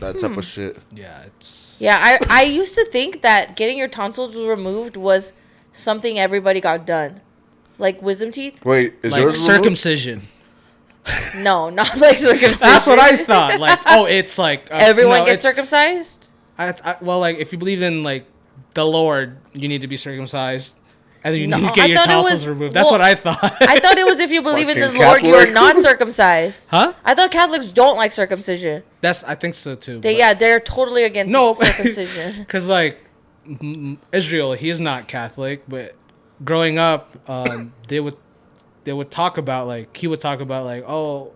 S2: that type of shit.
S3: Yeah, it's
S1: Yeah, I used to think that getting your tonsils removed was something everybody got done. Like wisdom teeth?
S2: Wait, is
S3: like
S2: yours
S3: circumcision.
S1: No, not like circumcision.
S3: That's what I thought. Like, oh, it's like
S1: Everyone
S3: no,
S1: gets circumcised?
S3: well, like if you believe in like the Lord, you need to be circumcised, and then you
S1: No,
S3: need to get
S1: I
S3: your
S1: thought it
S3: tonsils
S1: was-
S3: removed. That's
S1: well,
S3: what I thought.
S1: I thought it was if you believe in the
S2: Fucking
S1: Lord, you are
S2: Catholics.
S1: not circumcised.
S3: Huh?
S1: I thought Catholics don't like circumcision.
S3: I think so too. but-
S1: They're totally against
S3: No,
S1: circumcision.
S3: because like Israel, he is not Catholic, but growing up, they would talk about like he would talk about like, oh,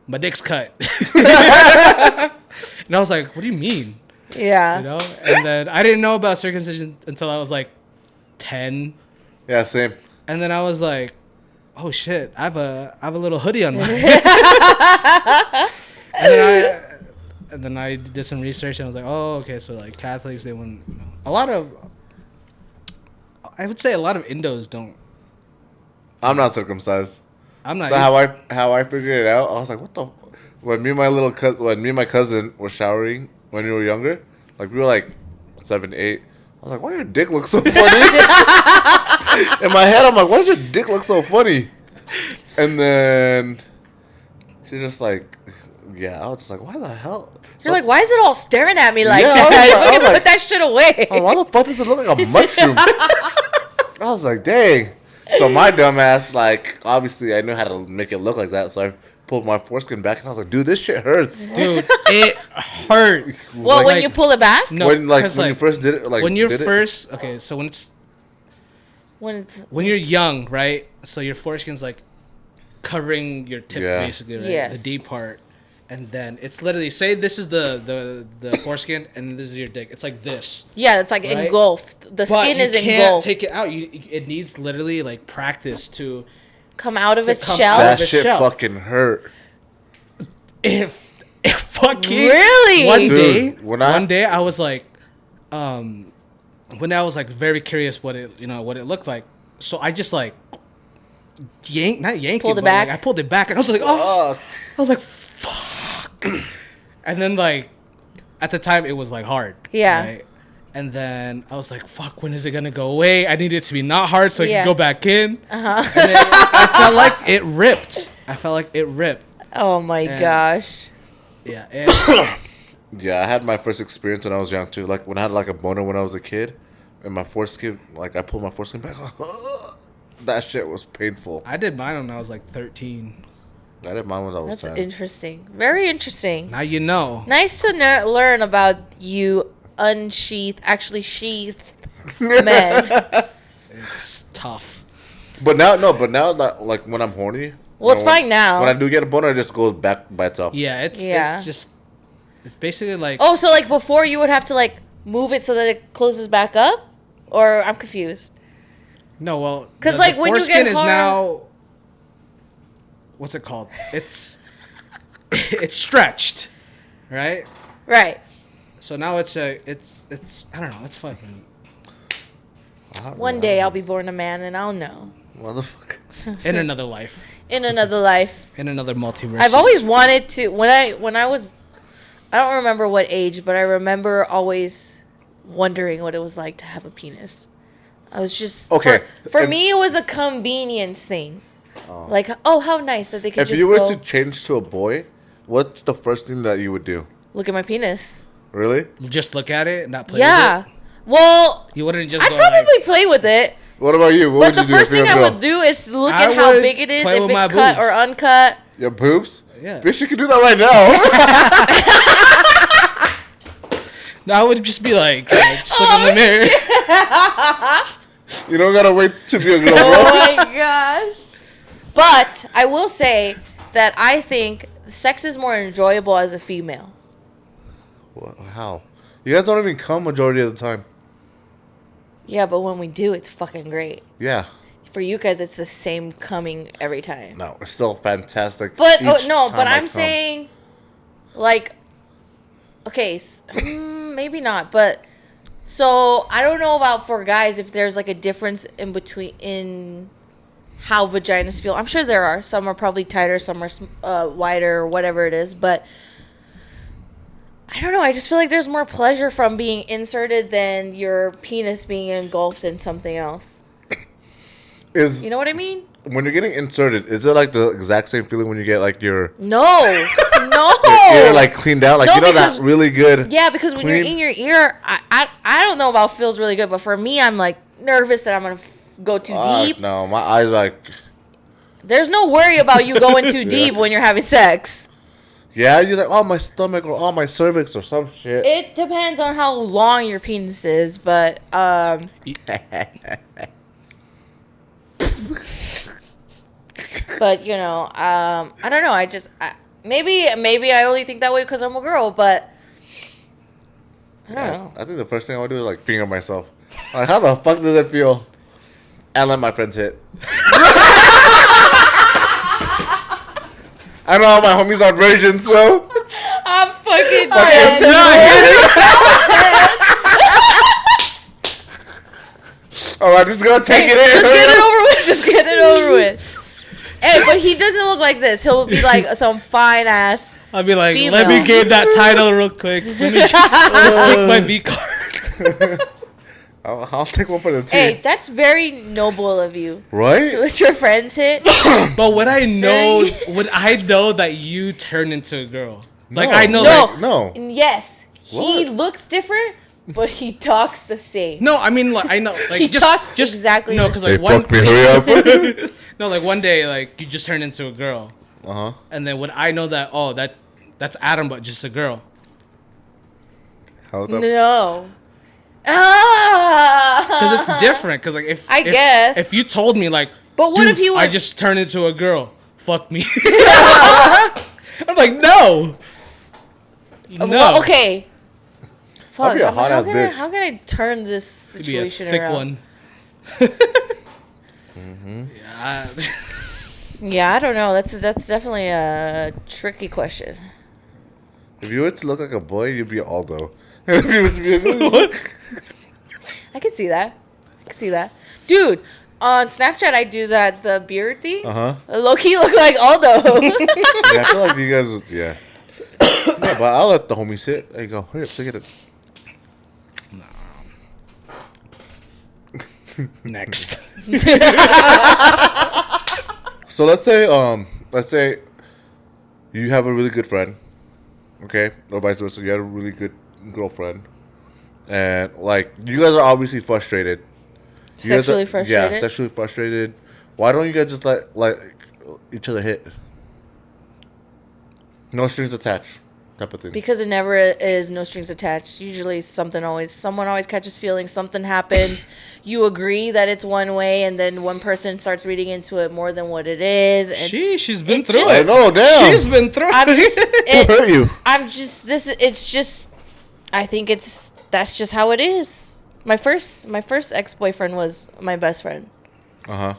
S3: my dick's cut, and I was like, what do you mean?
S1: Yeah.
S3: You know? And then I didn't know about circumcision until I was like 10,
S2: Yeah, same.
S3: and then I was like, oh shit, I have a little hoodie on my. And then I did some research and I was like, oh, okay, so like Catholics, they wouldn't. You know, I would say a lot of Indos don't.
S2: I'm not circumcised.
S3: I'm not.
S2: So how I figured it out, I was like, what the? When me and my cousin were showering when we were younger, like we were like 7, 8. I was like, why does your dick look so funny? In my head, I'm like, why does your dick look so funny? And then she's just like, yeah. I was just like, why the hell?
S1: You're like, why is it all staring at me like
S2: Yeah,
S1: that?
S2: I was like-
S1: Fucking
S2: I was like-
S1: put that shit away.
S2: Oh, why the fuck does it look like a mushroom? I was like, dang. So my dumbass, like, obviously I knew how to make it look like that, so I pulled my foreskin back and I was like, dude, this shit hurts.
S3: Dude, it hurt.
S1: Well,
S2: Like-
S1: when you pull it back?
S3: No,
S2: when
S3: 'cause,
S2: you first did it, like
S3: when you're
S2: did it?
S3: first, okay, so when you're young, right? So your foreskin's like covering your tip,
S2: Yeah.
S3: basically, right?
S1: Yes.
S3: The deep part, and then it's literally say this is the foreskin, and this is your dick. It's like this.
S1: Yeah, it's like
S3: Right?
S1: engulfed. The
S3: But
S1: skin
S3: you
S1: is
S3: can't
S1: engulfed.
S3: take it out. It needs literally like practice to.
S1: Come out of
S3: to
S1: its
S3: come
S1: shell.
S3: out.
S2: That
S3: the
S2: shit
S3: shell.
S2: fucking hurt.
S3: If fucking
S1: Really?
S2: Dude,
S3: one day I was like, when I was like very curious what it looked like, so I just like not yanked
S1: Pulled it
S3: but, like,
S1: back?
S3: I pulled it back and I was like, oh,
S2: Fuck.
S3: I was like, fuck, and then like at the time it was like hard,
S1: Yeah.
S3: right? And then I was like, fuck, when is it gonna go away? I need it to be not hard so I
S1: Yeah.
S3: can go back in.
S1: Uh-huh.
S3: And then I felt like it ripped.
S1: Oh my
S3: And-
S1: gosh.
S3: Yeah. And
S2: Yeah, I had my first experience when I was young too. Like when I had like a boner when I was a kid, and my foreskin, like I pulled my foreskin back. That shit was painful.
S3: I did mine when I was like 13.
S2: I did mine when I was
S1: That's
S2: 10.
S1: interesting. Very interesting.
S3: Now you know.
S1: Nice to learn about you actually sheathed men.
S3: It's tough.
S2: But now, like when I'm horny.
S1: Well, it's fine now.
S2: When I do get a boner, it just goes back by itself.
S3: Yeah, it's basically like
S1: Oh, so like before you would have to like move it so that it closes back up? Or I'm confused.
S3: no, well,
S1: 'Cause,
S3: the
S1: like, when you
S3: foreskin
S1: get
S3: is
S1: hard-
S3: now what's it called? It's it's stretched, right?
S1: Right.
S3: So now it's I don't know, it's fucking
S1: One day I'll be born a man and I'll know.
S2: Motherfucker.
S3: in another life,
S1: In another life.
S3: in another multiverse.
S1: I've always wanted to when I was I don't remember what age, but I remember always wondering what it was like to have a penis. I was just
S2: Okay,
S1: For
S2: and-
S1: me, it was a convenience thing. Like, oh, how nice that they could
S2: If
S1: just
S2: you were
S1: go
S2: to change to a boy, what's the first thing that you would do?
S1: look at my penis.
S2: Really?
S3: just look at it, not play
S1: Yeah.
S3: with it.
S1: Well,
S3: You wouldn't just
S1: I'd
S3: go
S1: probably play with it,
S2: What about you? What
S1: but
S2: would
S1: the
S2: you do
S1: first
S2: if you
S1: thing
S2: were
S1: I
S2: a girl?
S1: would do is look
S3: I
S1: at how
S3: would
S1: big it is,
S3: play
S1: if
S3: with
S1: it's
S3: my
S1: cut or
S3: boobs.
S1: uncut.
S2: Your boobs?
S3: Yeah.
S2: Bitch, you can do that right now.
S3: No, I would just be like just look in the mirror.
S2: You don't gotta wait to be a girl,
S1: Oh
S2: bro.
S1: my gosh. But I will say that I think sex is more enjoyable as a female.
S2: How? You guys don't even come majority of the time.
S1: Yeah, but when we do, it's fucking great.
S2: Yeah.
S1: For you guys, it's the same coming every time.
S2: No, it's still fantastic.
S1: But
S2: each
S1: no,
S2: time
S1: but
S2: I
S1: I'm
S2: come.
S1: saying, like, okay, maybe not. But so I don't know about for guys if there's like a difference in how vaginas feel. I'm sure there are. Some are probably tighter, some are wider, or whatever it is. But I don't know. I just feel like there's more pleasure from being inserted than your penis being engulfed in something else. You know what I mean?
S2: When you're getting inserted, is it like the exact same feeling when you get like your
S1: No.
S2: your ear like cleaned out? Like,
S1: No,
S2: you know,
S1: because-
S2: that really good.
S1: Yeah, because when you're in your ear, I don't know about feels really good, but for me, I'm like nervous that I'm gonna go too deep.
S2: No, my eyes like.
S1: There's no worry about you going too deep when you're having sex.
S2: Yeah, you're like, oh, my stomach or oh, my cervix or some shit.
S1: It depends on how long your penis is, but but you know, I don't know. Maybe I only think that way because I'm a girl, but I don't know.
S2: I think the first thing I would do is like finger myself. Like, how the fuck does it feel? And let my friends hit. I know all my homies are virgins, so.
S1: I'm fucking
S2: Fucking Alright, just gonna take it in.
S1: Just get it over with. Just get it over with. Hey, but he doesn't look like this. He'll be like some fine ass.
S3: I'll be like,
S1: female.
S3: let me get that title real quick. Let me stick my V card.
S2: I'll take one for the team.
S1: Hey, that's very noble of you.
S2: Right?
S1: To let your friends hit.
S3: But would I know that you turn into a girl? Like, I know.
S1: No.
S3: Like,
S2: No.
S1: Yes, he
S2: What?
S1: looks different, but he talks the same.
S3: no, I mean, like, I know. Like,
S1: He talks exactly
S3: No,
S1: the
S3: because
S2: Hey,
S3: like
S2: fuck me, hurry up.
S3: no, like one day, like you just turn into a girl,
S2: Uh-huh.
S3: and then would I know that? Oh, that's Adam, but just a girl.
S2: How the
S1: No.
S3: Because it's different. Because like
S1: I guess.
S3: if you told me like,
S1: But what
S3: dude,
S1: if he was?
S3: I just turned into a girl. Fuck me. I'm like, no. No.
S1: Well, okay. Fuck.
S2: be a hot-ass bitch.
S1: How can I turn this
S3: It'd be a
S1: situation
S3: thick
S1: around?
S3: one. Yeah.
S1: Yeah, I don't know. That's definitely a tricky question.
S2: If you were to look like a boy, you'd be Aldo. If you were to be a girl,
S1: I can see that. Dude, on Snapchat, I do the beard thing.
S2: Uh-huh.
S1: Low-key look like Aldo.
S2: Yeah, I feel like you guys, yeah. Yeah, but I'll let the homies hit. There you go. Hurry up, take it.
S3: Next.
S2: So let's say you have a really good friend, okay, or vice versa. You have a really good girlfriend, and like you guys are obviously frustrated. You guys
S1: Sexually
S2: are-
S1: frustrated?
S2: Yeah, sexually frustrated. Why don't you guys just let like each other hit? No strings attached, type of thing.
S1: Because it never is no strings attached. Usually someone always catches feelings, something happens, you agree that it's one way, and then one person starts reading into it more than what it is. And
S3: She's been
S1: it
S3: through
S1: just-
S2: I
S3: it.
S2: know, damn.
S3: She's been through
S1: I'm just
S2: Who hurt you?
S1: I think that's just how it is. My first ex-boyfriend was my best friend.
S2: Uh-huh.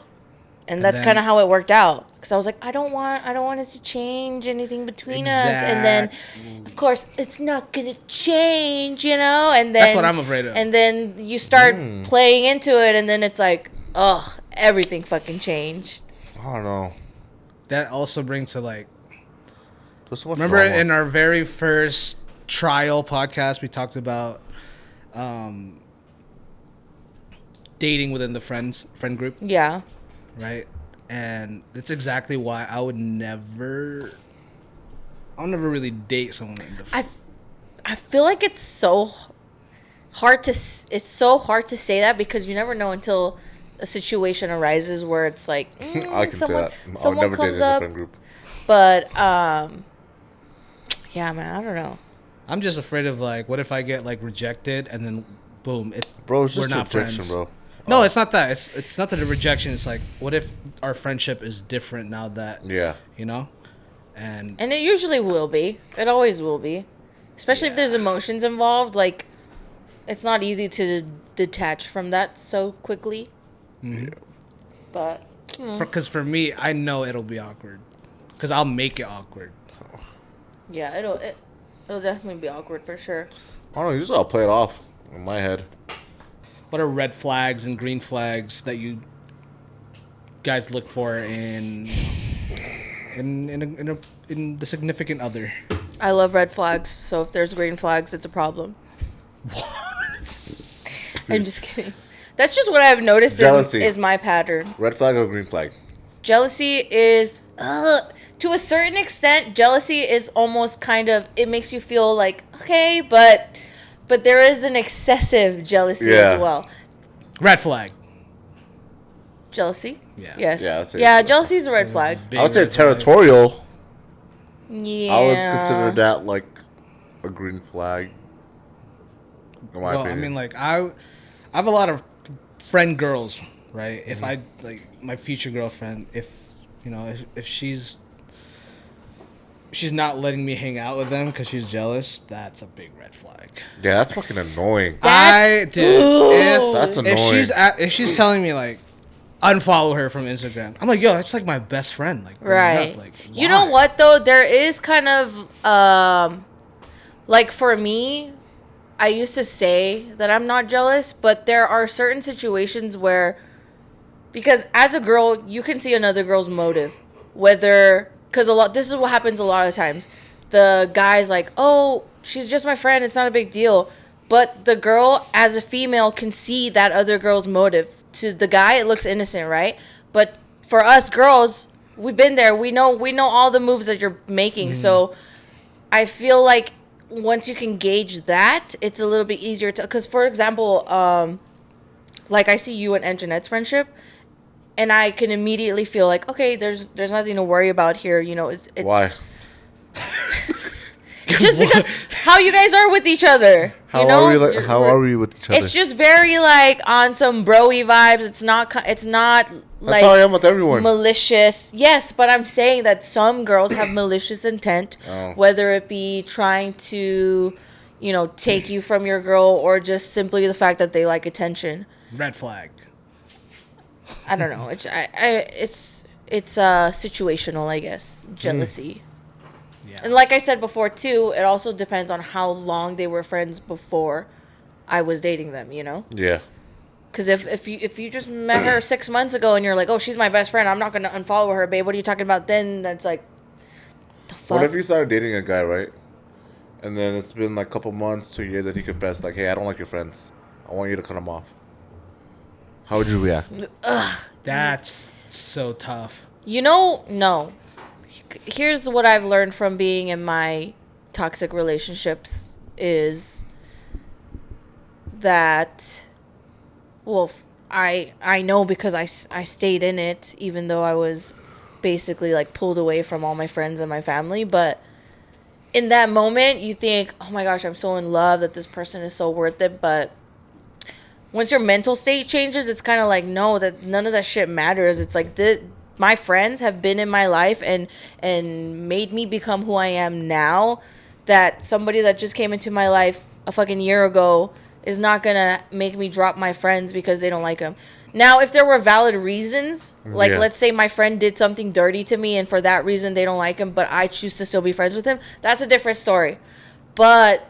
S1: And that's
S3: then-
S1: kind of how it worked out. Because I was like, I don't want us to change anything between us. And then, of course, it's not going to change, you know? And then
S3: That's what I'm afraid of.
S1: And then you start playing into it, and then it's like, ugh, everything fucking changed.
S2: I don't know.
S3: That also brings to like,
S2: There's so much
S3: remember
S2: drama.
S3: in our very first trial podcast, we talked about dating within the friend group,
S1: Yeah.
S3: right? And that's exactly why I'll never really date someone in the
S1: I feel like it's so hard to say that because you never know until a situation arises where it's like
S2: I can say that. I'll
S1: someone
S2: never date in
S1: comes
S2: a
S1: up,
S2: friend group.
S1: but yeah, man, I don't know.
S3: I'm just afraid of like, what if I get like rejected and then boom,
S2: Bro, it's
S3: we're
S2: just
S3: not
S2: rejection,
S3: friends.
S2: bro.
S3: No, it's not that. It's not that a rejection. It's like, what if our friendship is different now that
S2: Yeah.
S3: you know, and
S1: And it usually will be. It always will be, especially if there's emotions involved. Like, it's not easy to detach from that so quickly. But
S3: because for me, I know it'll be awkward, because I'll make it awkward.
S1: yeah, it'll definitely be awkward for sure.
S2: I don't know. You just gotta play it off in my head.
S3: What are red flags and green flags that you guys look for in the significant other?
S1: I love red flags, so if there's green flags, it's a problem. I'm just kidding. That's just what I've noticed is my pattern.
S2: Red flag or green flag?
S1: Jealousy is, to a certain extent, jealousy is almost kind of, it makes you feel like, okay, but there is an excessive jealousy as well.
S3: Red flag.
S1: Jealousy?
S3: Yeah.
S1: Yes. Yeah, jealousy is a red flag.
S2: I would say territorial.
S1: Yeah.
S2: I would consider that like a green flag. In my opinion.
S3: I mean, like, I have a lot of friend girls, right? If I, like, my future girlfriend, if she's not letting me hang out with them because she's jealous, that's a big red flag.
S2: Yeah, that's fucking annoying.
S3: That's annoying. If she's telling me, like, unfollow her from Instagram, I'm like, yo, that's like my best friend. Like,
S1: right.
S3: Like,
S1: you know what though? There is kind of like for me, I used to say that I'm not jealous, but there are certain situations where, because as a girl, you can see another girl's motive, because this is what happens a lot of times. The guy's like, oh, she's just my friend, it's not a big deal. But the girl, as a female, can see that other girl's motive. To the guy, it looks innocent, right? But for us girls, we've been there. We know all the moves that you're making. So I feel like once you can gauge that, it's a little bit easier to. Because for example, like I see you and Anjanette's friendship, and I can immediately feel like, okay, there's nothing to worry about here. You know, it's
S2: why?
S1: Just because how you guys are with each other.
S2: How are we with each other?
S1: It's just very like on some bro-y vibes. It's not like
S2: that's how I am with everyone.
S1: Malicious. Yes, but I'm saying that some girls have malicious intent, whether it be trying to, take you from your girl or just simply the fact that they like attention.
S3: Red flag.
S1: I don't know. It's situational, I guess. Jealousy. Yeah. And like I said before too, it also depends on how long they were friends before I was dating them,
S2: Yeah.
S1: Because if you just met her 6 months ago and you're like, oh, she's my best friend, I'm not going to unfollow her, babe. What are you talking about? Then that's like, the fuck?
S2: What if you started dating a guy, right? And then it's been like a couple months to a year that he confessed, like, hey, I don't like your friends. I want you to cut them off. How would you react?
S1: Ugh.
S3: That's so tough.
S1: No. Here's what I've learned from being in my toxic relationships is that, well, I know because I stayed in it, even though I was basically like pulled away from all my friends and my family. But in that moment, you think, oh my gosh, I'm so in love that this person is so worth it. But once your mental state changes, it's kind of like, no, that none of that shit matters. It's like my friends have been in my life and made me become who I am now, that somebody that just came into my life a fucking year ago is not gonna make me drop my friends because they don't like them. Now, if there were valid reasons, like let's say my friend did something dirty to me and for that reason they don't like him, but I choose to still be friends with him, that's a different story. But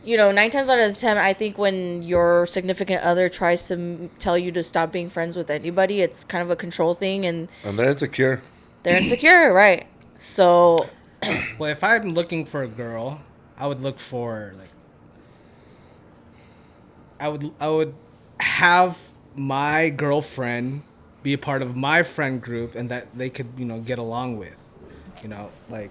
S1: 9 times out of 10, I think when your significant other tries to tell you to stop being friends with anybody, it's kind of a control thing, and
S2: they're insecure.
S1: They're insecure, right? So,
S3: well, if I'm looking for a girl, I would look for like, I would have my girlfriend be a part of my friend group, and that they could get along with, like.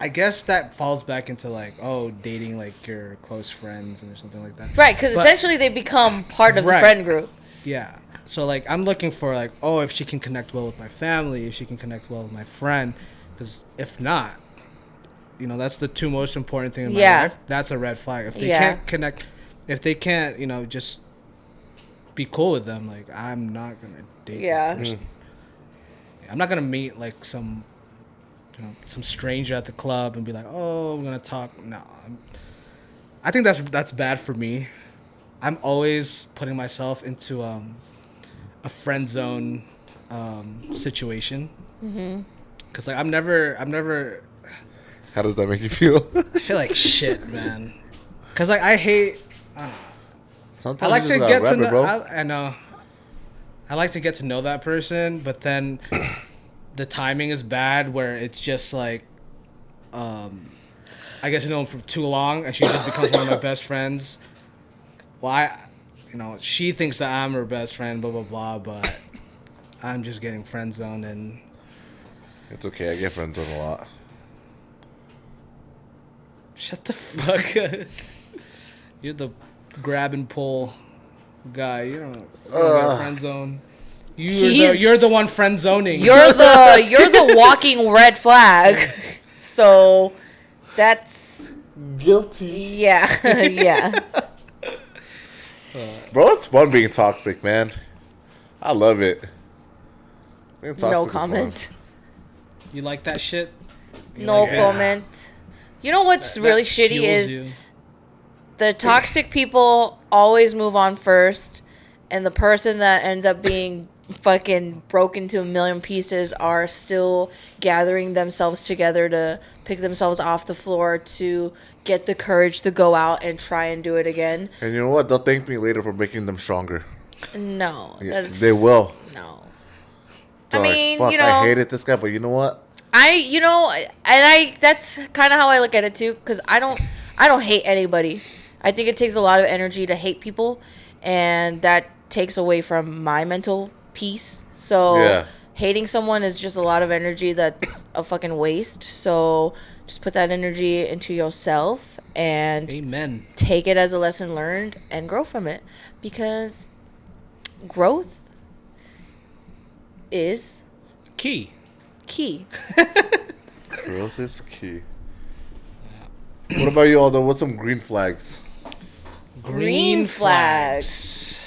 S3: I guess that falls back into like, dating like your close friends or something like that.
S1: Right, because essentially they become part of the friend group.
S3: Yeah. So like I'm looking for like, if she can connect well with my family, if she can connect well with my friend, because if not, that's the two most important things in my life. That's a red flag. If they can't connect, if they can't, just be cool with them, like I'm not gonna date. Yeah. I'm not gonna meet like some stranger at the club and be like, I'm gonna talk. No, I think that's bad for me. I'm always putting myself into a friend zone situation. Cause like I'm never.
S2: How does that make you feel?
S3: I feel like shit, man. Cause like I hate. I don't know.
S2: Sometimes
S3: I like to get to know.
S2: Bro.
S3: I know. I like to get to know that person, but then. The timing is bad where it's just like I guess you know him for too long, and she just becomes one of my best friends. Well, she thinks that I'm her best friend, blah blah blah, but I'm just getting friend zoned, and
S2: It's okay. I get friends with a lot.
S3: shut the fuck up. You're the grab and pull guy. You don't get friend zone. You're the one friend zoning.
S1: You're the walking red flag. So that's
S2: Guilty.
S1: yeah. Yeah.
S2: Bro, it's fun being toxic, man. I love it. Being toxic
S1: No
S2: is
S1: comment.
S3: You like that shit? You
S1: No
S3: like it?
S1: comment. You know what's really
S3: That
S1: shitty
S3: fuels
S1: is
S3: you.
S1: the toxic people always move on first, and the person that ends up being fucking broken to a million pieces are still gathering themselves together to pick themselves off the floor to get the courage to go out and try and do it again.
S2: And you know what? They'll thank me later for making them stronger.
S1: No.
S2: Yeah,
S1: That's,
S2: they will.
S1: No.
S2: They're
S1: I
S2: like,
S1: mean,
S2: fuck,
S1: you know.
S2: I hated this guy, but you know what?
S1: That's kind of how I look at it too, because I don't hate anybody. I think it takes a lot of energy to hate people, and that takes away from my mental peace. So
S2: Yeah.
S1: hating someone is just a lot of energy that's a fucking waste. So just put that energy into yourself and
S3: Amen.
S1: take it as a lesson learned and grow from it, because growth is
S3: Key.
S1: key.
S2: Growth is key. What about you, Aldo? What's some green flags?
S1: Green flags.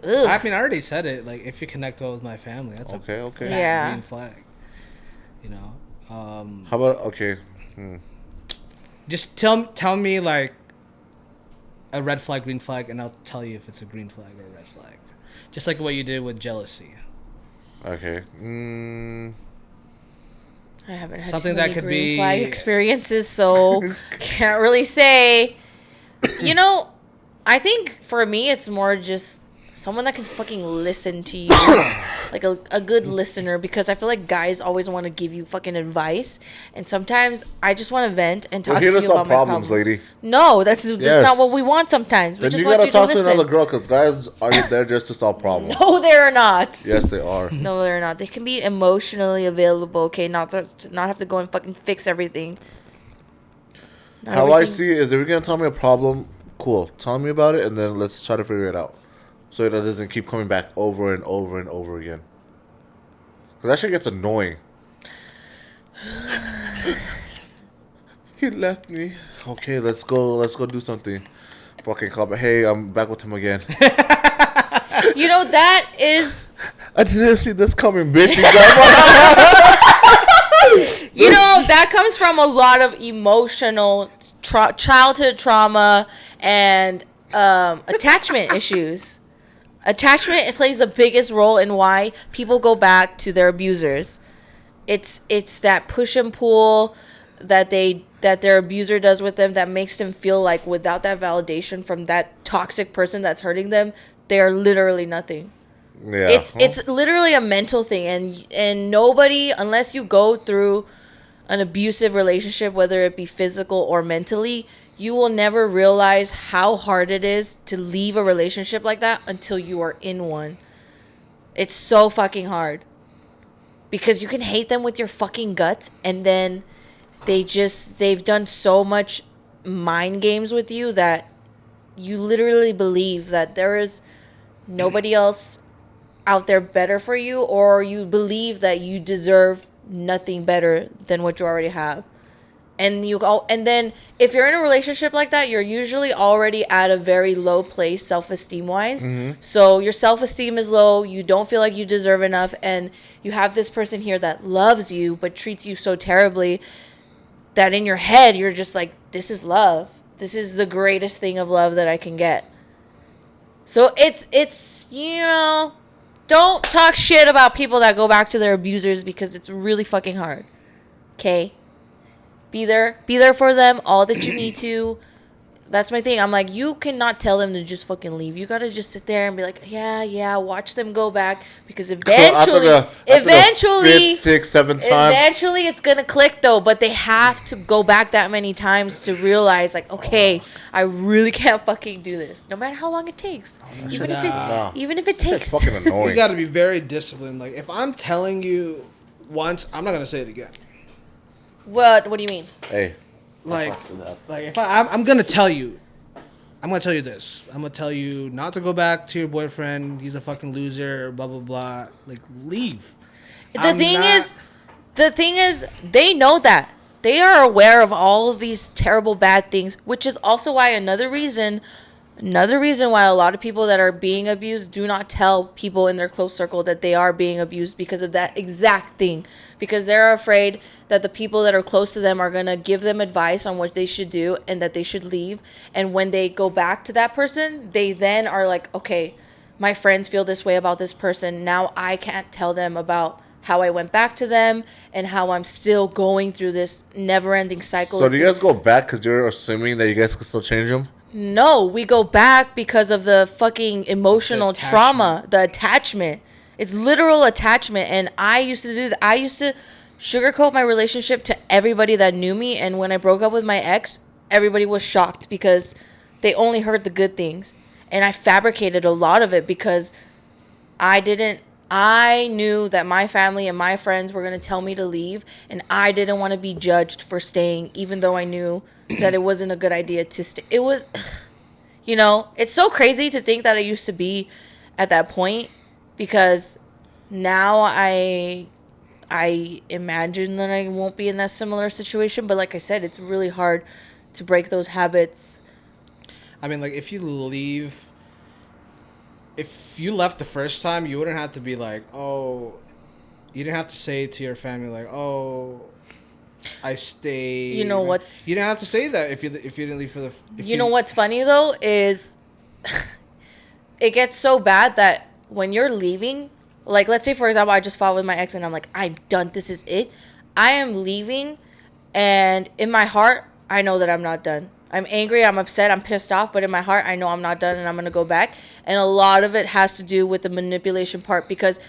S1: Ugh.
S3: I mean, I already said it. Like, if you connect well with my family, that's
S2: Okay,
S3: a
S2: okay.
S3: fat
S1: Yeah.
S3: green flag. You know,
S2: How about, okay.
S3: just tell me like a red flag, green flag, and I'll tell you if it's a green flag or a red flag. Just like what you did with jealousy.
S2: Okay.
S1: I haven't had
S3: Something
S1: too
S3: that
S1: many
S3: could
S1: green
S3: be-
S1: flag experiences, so can't really say. You know, I think for me, it's more just someone that can fucking listen to you, like a good listener. Because I feel like guys always want to give you fucking advice, and sometimes I just want to vent and talk
S2: We're here
S1: to
S2: to
S1: you
S2: solve
S1: about my
S2: problems,
S1: problems.
S2: lady.
S1: No, that's
S2: Yes.
S1: not what we want. Sometimes we
S2: Then
S1: just
S2: you
S1: want
S2: gotta
S1: you
S2: talk
S1: to
S2: to
S1: listen.
S2: another girl, because guys are there just to solve problems.
S1: No, they're not.
S2: Yes, they are.
S1: No, they're not. They can be emotionally available. Okay, not have to go and fucking fix everything. Not
S2: How I
S1: everything's-
S2: see it is, if you're gonna tell me a problem, cool. Tell me about it, and then let's try to figure it out, so it doesn't keep coming back over and over and over again. Cause that shit gets annoying. He left me. Okay, let's go do something. Fucking call back. Hey, I'm back with him again.
S1: You know, that is,
S2: I didn't see this coming, bitch.
S1: you know, that comes from a lot of emotional childhood trauma and attachment issues. Attachment plays the biggest role in why people go back to their abusers. It's that push and pull that their abuser does with them that makes them feel like without that validation from that toxic person that's hurting them, they are literally nothing.
S2: Yeah.
S1: It's literally a mental thing, and nobody, unless you go through an abusive relationship, whether it be physical or mentally, you will never realize how hard it is to leave a relationship like that until you are in one. It's so fucking hard. Because you can hate them with your fucking guts, and then they've done so much mind games with you that you literally believe that there is nobody else out there better for you, or you believe that you deserve nothing better than what you already have. And then if you're in a relationship like that, you're usually already at a very low place self-esteem wise. So your self-esteem is low, you don't feel like you deserve enough, and you have this person here that loves you but treats you so terribly that in your head you're just like, this is love. This is the greatest thing of love that I can get. So it's you know, don't talk shit about people that go back to their abusers, because it's really fucking hard. Okay? Be there for them all that you need to. That's my thing. I'm like, you cannot tell them to just fucking leave. You gotta just sit there and be like, yeah, watch them go back because eventually,
S2: fifth, sixth, seventh time,
S1: eventually it's gonna click though. But they have to go back that many times to realize, like, okay, I really can't fucking do this, no matter how long it takes. Even if it takes.
S2: Fucking annoying.
S3: You got to be very disciplined. Like if I'm telling you once, I'm not gonna say it again.
S1: What do you mean?
S2: Hey.
S3: Like if I'm gonna tell you, I'm gonna tell you this. I'm gonna tell you not to go back to your boyfriend. He's a fucking loser. Blah blah blah. Like leave.
S1: The thing is, they know that. They are aware of all of these terrible bad things, which is also why another reason why a lot of people that are being abused do not tell people in their close circle that they are being abused because of that exact thing. Because they're afraid that the people that are close to them are going to give them advice on what they should do and that they should leave. And when they go back to that person, they then are like, okay, my friends feel this way about this person. Now I can't tell them about how I went back to them and how I'm still going through this never-ending cycle.
S2: So do you guys go back because you're assuming that you guys can still change them?
S1: No, we go back because of the fucking emotional trauma, the attachment. It's literal attachment. And I used to do that. I used to sugarcoat my relationship to everybody that knew me. And when I broke up with my ex, everybody was shocked because they only heard the good things. And I fabricated a lot of it because I knew that my family and my friends were going to tell me to leave. And I didn't want to be judged for staying, even though I knew that it wasn't a good idea to stay. It was, it's so crazy to think that I used to be at that point because now I imagine that I won't be in that similar situation. But like I said, it's really hard to break those habits.
S3: I mean, like, if you left the first time, you wouldn't have to be like, oh, you didn't have to say to your family, like, oh, I stayed.
S1: You know
S3: You didn't have to say that if you didn't leave for the.
S1: You know what's funny though is, it gets so bad that when you're leaving, like let's say for example I just fought with my ex and I'm like I'm done. This is it. I am leaving, and in my heart I know that I'm not done. I'm angry. I'm upset. I'm pissed off. But in my heart I know I'm not done and I'm gonna go back. And a lot of it has to do with the manipulation part because,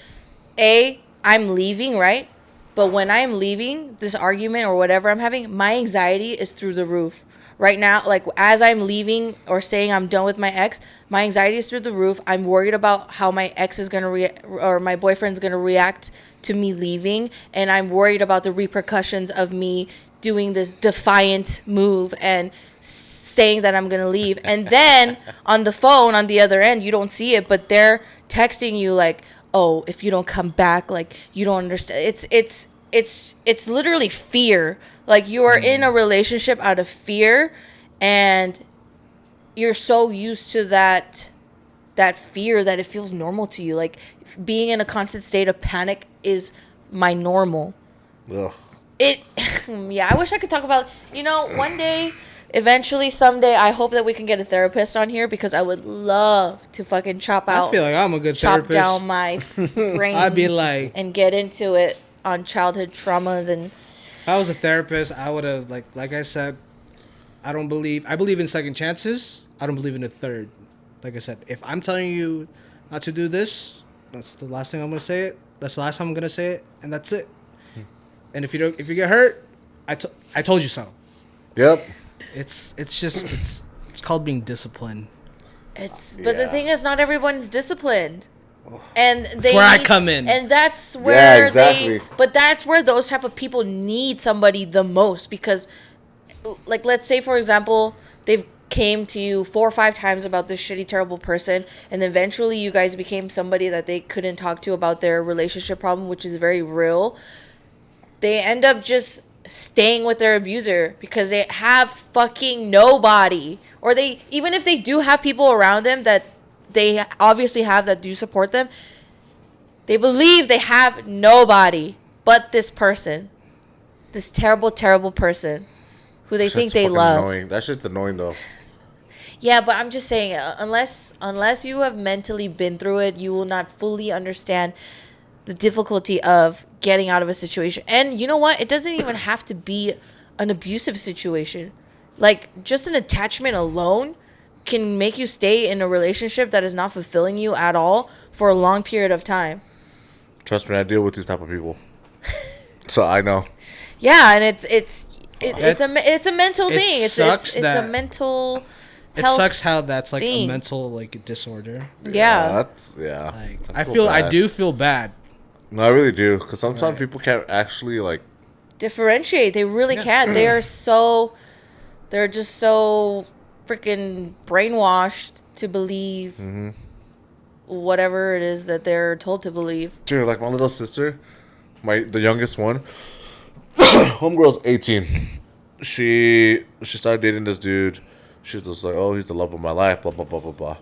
S1: I'm leaving, right? But when I'm leaving this argument or whatever I'm having, my anxiety is through the roof. Right now, like as I'm leaving or saying I'm done with my ex, my anxiety is through the roof. I'm worried about how my ex is going to or my boyfriend's going to react to me leaving. And I'm worried about the repercussions of me doing this defiant move and saying that I'm going to leave. And then on the phone, on the other end, you don't see it, but they're texting you like, oh, if you don't come back, like you don't understand. It's literally fear. Like you are in a relationship out of fear, and you're so used to that fear that it feels normal to you. Like being in a constant state of panic is my normal.
S2: Ugh.
S1: Yeah, I wish I could talk about, one day, eventually, someday, I hope that we can get a therapist on here because I would love to fucking chop
S3: I feel like I'm a good therapist.
S1: Down my brain.
S3: I'd be like,
S1: and get into it on childhood traumas. And
S3: if I was a therapist, I would have like I said, I believe in second chances. I don't believe in a third. Like I said, if I'm telling you not to do this, that's the last thing I'm gonna say it. That's the last time I'm gonna say it, and that's it. And if you get hurt, I told you so.
S2: Yep.
S3: It's called being disciplined.
S1: But the thing is, not everyone's disciplined, and
S3: that's where I come in,
S1: and that's where
S2: exactly.
S1: But that's where those type of people need somebody the most because, like, let's say for example, they've came to you 4 or 5 times about this shitty, terrible person, and eventually you guys became somebody that they couldn't talk to about their relationship problem, which is very real. They end up just staying with their abuser because they have fucking nobody, or even if they do have people around them that they obviously have that do support them, they believe they have nobody but this person, this terrible, terrible person who they think they love.
S2: Annoying. That shit's annoying though.
S1: Yeah, but I'm just saying, unless you have mentally been through it, you will not fully understand the difficulty of getting out of a situation. And you know what? It doesn't even have to be an abusive situation. Like, just an attachment alone can make you stay in a relationship that is not fulfilling you at all for a long period of time.
S2: Trust me, I deal with these type of people. So I know.
S1: Yeah, and it's a mental thing. It's a mental.
S3: It
S1: health
S3: sucks how that's like
S1: thing.
S3: a mental like disorder.
S1: Yeah.
S3: Like
S2: I
S3: I do feel bad.
S2: No, I really do, because sometimes people can't actually like
S1: differentiate. They really can't. They're just so freaking brainwashed to believe whatever it is that they're told to believe.
S2: Dude, like my little sister, the youngest one, homegirl's 18. She started dating this dude. She's just like, oh, he's the love of my life, blah blah blah blah blah.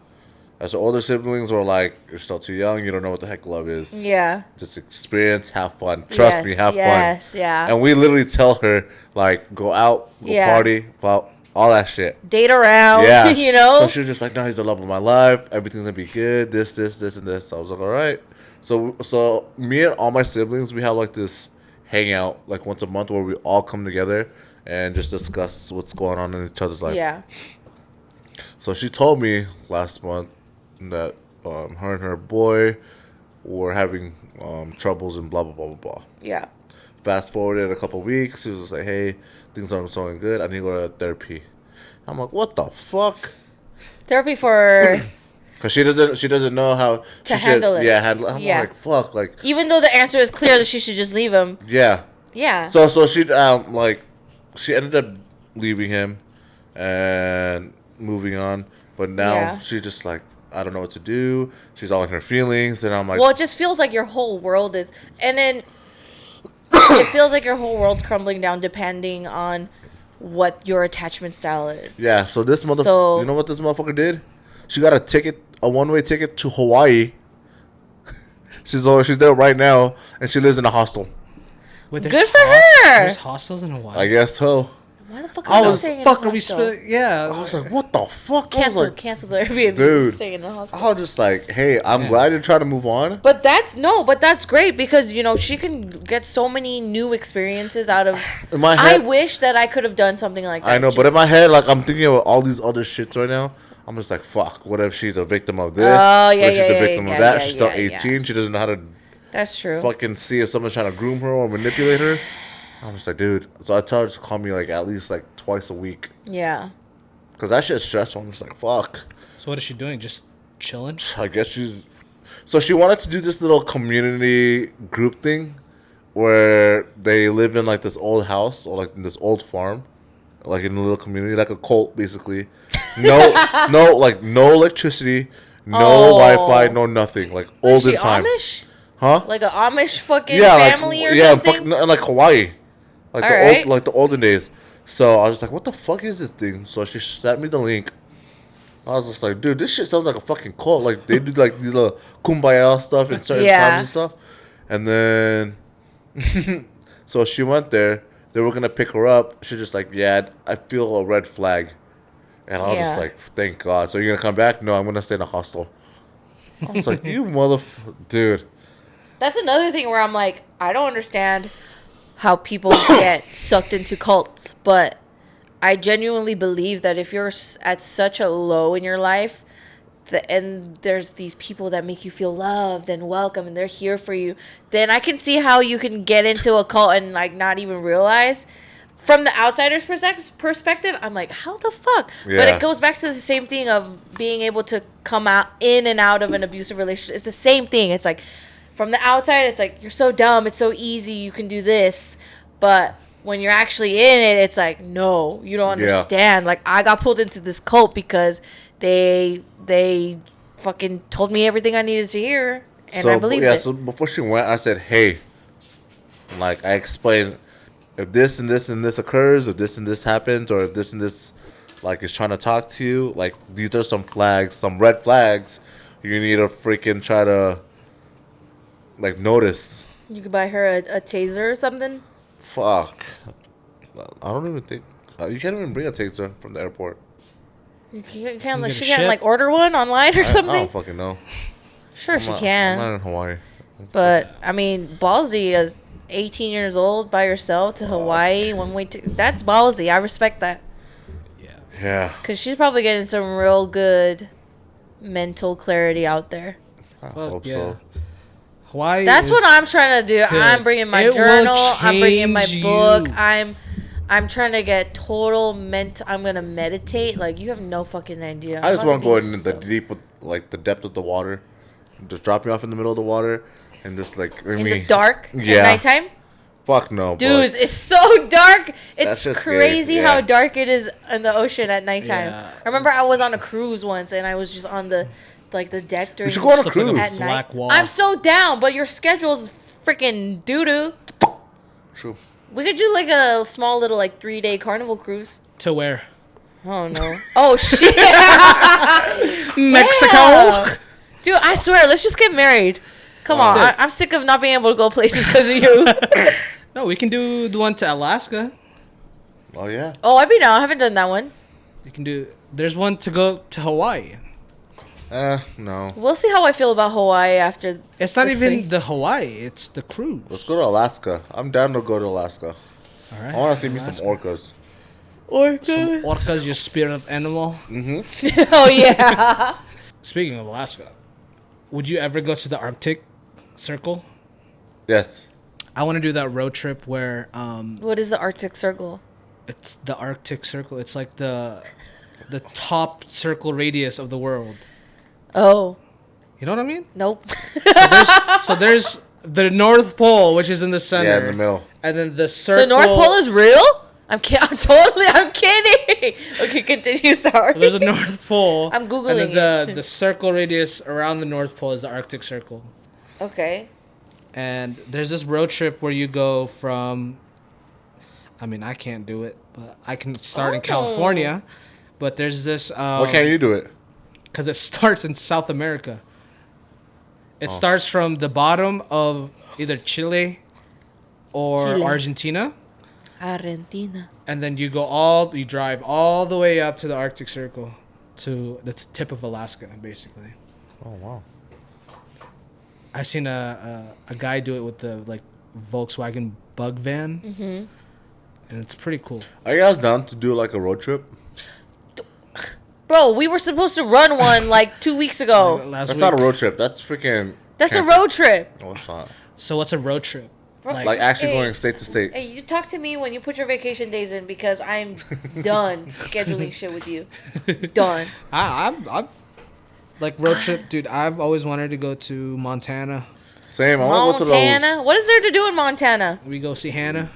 S2: As her older siblings were like, you're still too young, you don't know what the heck love is.
S1: Yeah.
S2: Just experience, have fun. Trust me, have fun.
S1: Yes, yeah.
S2: And we literally tell her, like, go out, go party, about all that shit.
S1: Date around,
S2: yeah.
S1: you know?
S2: So she was just like, no, he's the love of my life. Everything's going to be good. This, and this. So I was like, all right. So me and all my siblings, we have, like, this hangout, like, once a month where we all come together and just discuss what's going on in each other's life.
S1: Yeah.
S2: So she told me last month that her and her boy were having troubles and blah, blah, blah, blah, blah.
S1: Yeah.
S2: Fast forwarded a couple weeks. She was just like, hey, things aren't going good. I need to go to therapy. I'm like, what the fuck?
S1: Therapy for...
S2: Because she doesn't know how
S1: to handle it.
S2: Yeah, handle it. I'm like, fuck. Like,
S1: even though the answer is clear that she should just leave him.
S2: Yeah.
S1: Yeah.
S2: So she she ended up leaving him and moving on. But now she's just like, I don't know what to do. She's all in her feelings, and I'm like,
S1: well, it just feels like your whole world is, and then it feels like your whole world's crumbling down depending on what your attachment style is.
S2: Yeah. So this you know what this motherfucker did? She got a one-way ticket to Hawaii. She's there right now, and she lives in a hostel.
S3: Wait,
S1: good for her.
S3: There's hostels in Hawaii.
S2: I guess so.
S1: Why the fuck are you staying in a hostel?
S2: I was like, what the fuck?
S1: Cancel the Airbnb.
S2: Dude,
S1: staying in a hostel.
S2: I was just like, hey, I'm glad you're trying to move on.
S1: But that's great because, you know, she can get so many new experiences out of...
S2: In my head,
S1: I wish that I could have done something like that.
S2: I know, but in my head, like, I'm thinking about all these other shits right now. I'm just like, fuck, what if she's a victim of this?
S1: Oh, yeah,
S2: what if she's a victim of that? She's still 18.
S1: Yeah.
S2: She doesn't know how to...
S1: That's true.
S2: Fucking see if someone's trying to groom her or manipulate her. I'm just like, dude. So I tell her to call me like at least like twice a week.
S1: Yeah.
S2: Because that shit's stressful. I'm just like, fuck.
S3: So what is she doing? Just chilling?
S2: I guess So she wanted to do this little community group thing where they live in like this old house or like in this old farm. Like in a little community, like a cult basically. No electricity, no Wi-Fi, no nothing. Like olden time.
S1: Amish?
S2: Huh?
S1: Like an Amish fucking family or something?
S2: Yeah, like Hawaii.
S1: Like
S2: like the olden days. So I was just like, what the fuck is this thing? So she sent me the link. I was just like, dude, this shit sounds like a fucking cult. Like they do like these little kumbaya stuff in certain times and stuff. And then so she went there. They were gonna pick her up. She's just like, yeah, I feel a red flag. And I was just like, thank God. So you're gonna come back? No, I'm gonna stay in a hostel. I was like, you dude.
S1: That's another thing where I'm like, I don't understand how people get sucked into cults, but I genuinely believe that if you're at such a low in your life, and there's these people that make you feel loved and welcome and they're here for you, then I can see how you can get into a cult and like not even realize. From the outsider's perspective, I'm like, how the fuck? Yeah. But it goes back to the same thing of being able to come out in and out of an abusive relationship. It's the same thing. It's like, from the outside, it's like, you're so dumb. It's so easy. You can do this. But when you're actually in it, it's like, no, you don't understand. Like, I got pulled into this cult because they fucking told me everything I needed to hear. And I believed it.
S2: So before she went, I said, hey, like, I explained, if this and this and this occurs, if this and this happens, or if this and this, like, is trying to talk to you, like, these are some flags, some red flags you need to freaking try to, like, notice.
S1: You could buy her a taser or something?
S2: Fuck. I don't even think... you can't even bring a taser from the airport.
S1: You can't she can't, like, order one online or something?
S2: I don't fucking know.
S1: Sure, she can.
S2: I'm not in Hawaii.
S1: But, I mean, ballsy as 18 years old by yourself to Hawaii, one way to... That's ballsy. I respect that.
S2: Yeah.
S1: Because she's probably getting some real good mental clarity out there.
S2: I
S3: Fuck
S2: hope
S3: yeah.
S2: so.
S3: Hawaii.
S1: That's
S3: is,
S1: what I'm trying to do.
S3: Dude,
S1: I'm bringing my
S3: it will
S1: journal. I'm bringing my
S3: change
S1: book.
S3: you.
S1: I'm trying to get total mental. I'm gonna meditate. Like, you have no fucking idea.
S2: I just
S1: I'm
S2: want to
S1: gonna
S2: go
S1: be
S2: in the
S1: so-
S2: deep, like the depth of the water, just drop me off in the middle of the water, and just like
S1: in the dark
S2: Yeah.
S1: at nighttime.
S2: Fuck no,
S1: Dude,
S2: but
S1: it's so dark. It's
S2: just scary,
S1: crazy
S2: yeah.
S1: how dark it is in the ocean at nighttime.
S3: Yeah.
S1: I remember I was on a cruise once and I was just on the deck during
S2: should go on a
S3: So it's like
S2: cruise.
S1: at
S3: black
S1: night.
S3: wall.
S1: I'm so down, but your schedule's freaking doo doo.
S2: True.
S1: We could do like a small little like 3-day carnival cruise.
S3: To where?
S1: Oh no. Oh shit.
S3: Mexico.
S1: Damn. Dude, I swear, let's just get married. Come on.
S3: Dude.
S1: I'm sick of not being able to go places because of you.
S3: No, we can do the one to Alaska.
S2: Oh yeah.
S1: Oh, I'd be down. I haven't done that one.
S3: You can do. There's one to go to Hawaii.
S2: No.
S1: We'll see how I feel about Hawaii after.
S3: It's not
S1: Let's
S3: even
S1: see.
S3: the Hawaii. It's the cruise.
S2: Let's go to Alaska. I'm down to go to Alaska.
S3: All right.
S2: I want to see me some
S3: Alaska.
S2: orcas.
S3: Some orcas, your spirit animal.
S1: Oh yeah.
S3: Speaking of Alaska, would you ever go to the Arctic Circle?
S2: Yes.
S3: I want to do that road trip where
S1: What is the Arctic Circle?
S3: it's the Arctic Circle. It's like the top circle radius of the world.
S1: Oh,
S3: You know what I mean?
S1: nope.
S3: So there's the North Pole, which is in the center.
S2: Yeah, in the middle.
S3: And then the circle.
S1: The North Pole is real? I'm kidding. Okay, continue. Sorry.
S3: There's a North Pole.
S1: I'm Googling
S3: And then the circle radius around the North Pole is the Arctic Circle.
S1: Okay.
S3: And there's this road trip where you go from. I mean, I can't do it, but I can start in
S1: Oh.
S3: California. But there's this.
S2: Why can't you do it?
S3: Because it starts in South America. It
S2: Oh.
S3: starts from the bottom of either Chile or
S1: Chile.
S3: Argentina.
S1: Argentina.
S3: And then you drive all the way up to the Arctic Circle, to the tip of Alaska, basically.
S2: Oh wow.
S3: I've seen a guy do it with the like Volkswagen Bug van, and it's pretty cool.
S2: Are you guys down to do like a road trip?
S1: Bro, we were supposed to run one like 2 weeks ago.
S3: Last
S2: That's
S3: week.
S2: not a road trip. That's freaking.
S1: That's a
S2: camping.
S1: road trip.
S2: No, it's not.
S3: So what's a road trip?
S1: Bro,
S2: Like actually
S1: hey,
S2: going state to state.
S1: Hey, you talk to me when you put your vacation days in because I'm done scheduling shit with you. Done.
S3: I'm like road trip, dude. I've always wanted to go to Montana.
S2: Same. I want to go to those.
S1: Montana? What is there to do in Montana?
S3: We go see Hannah.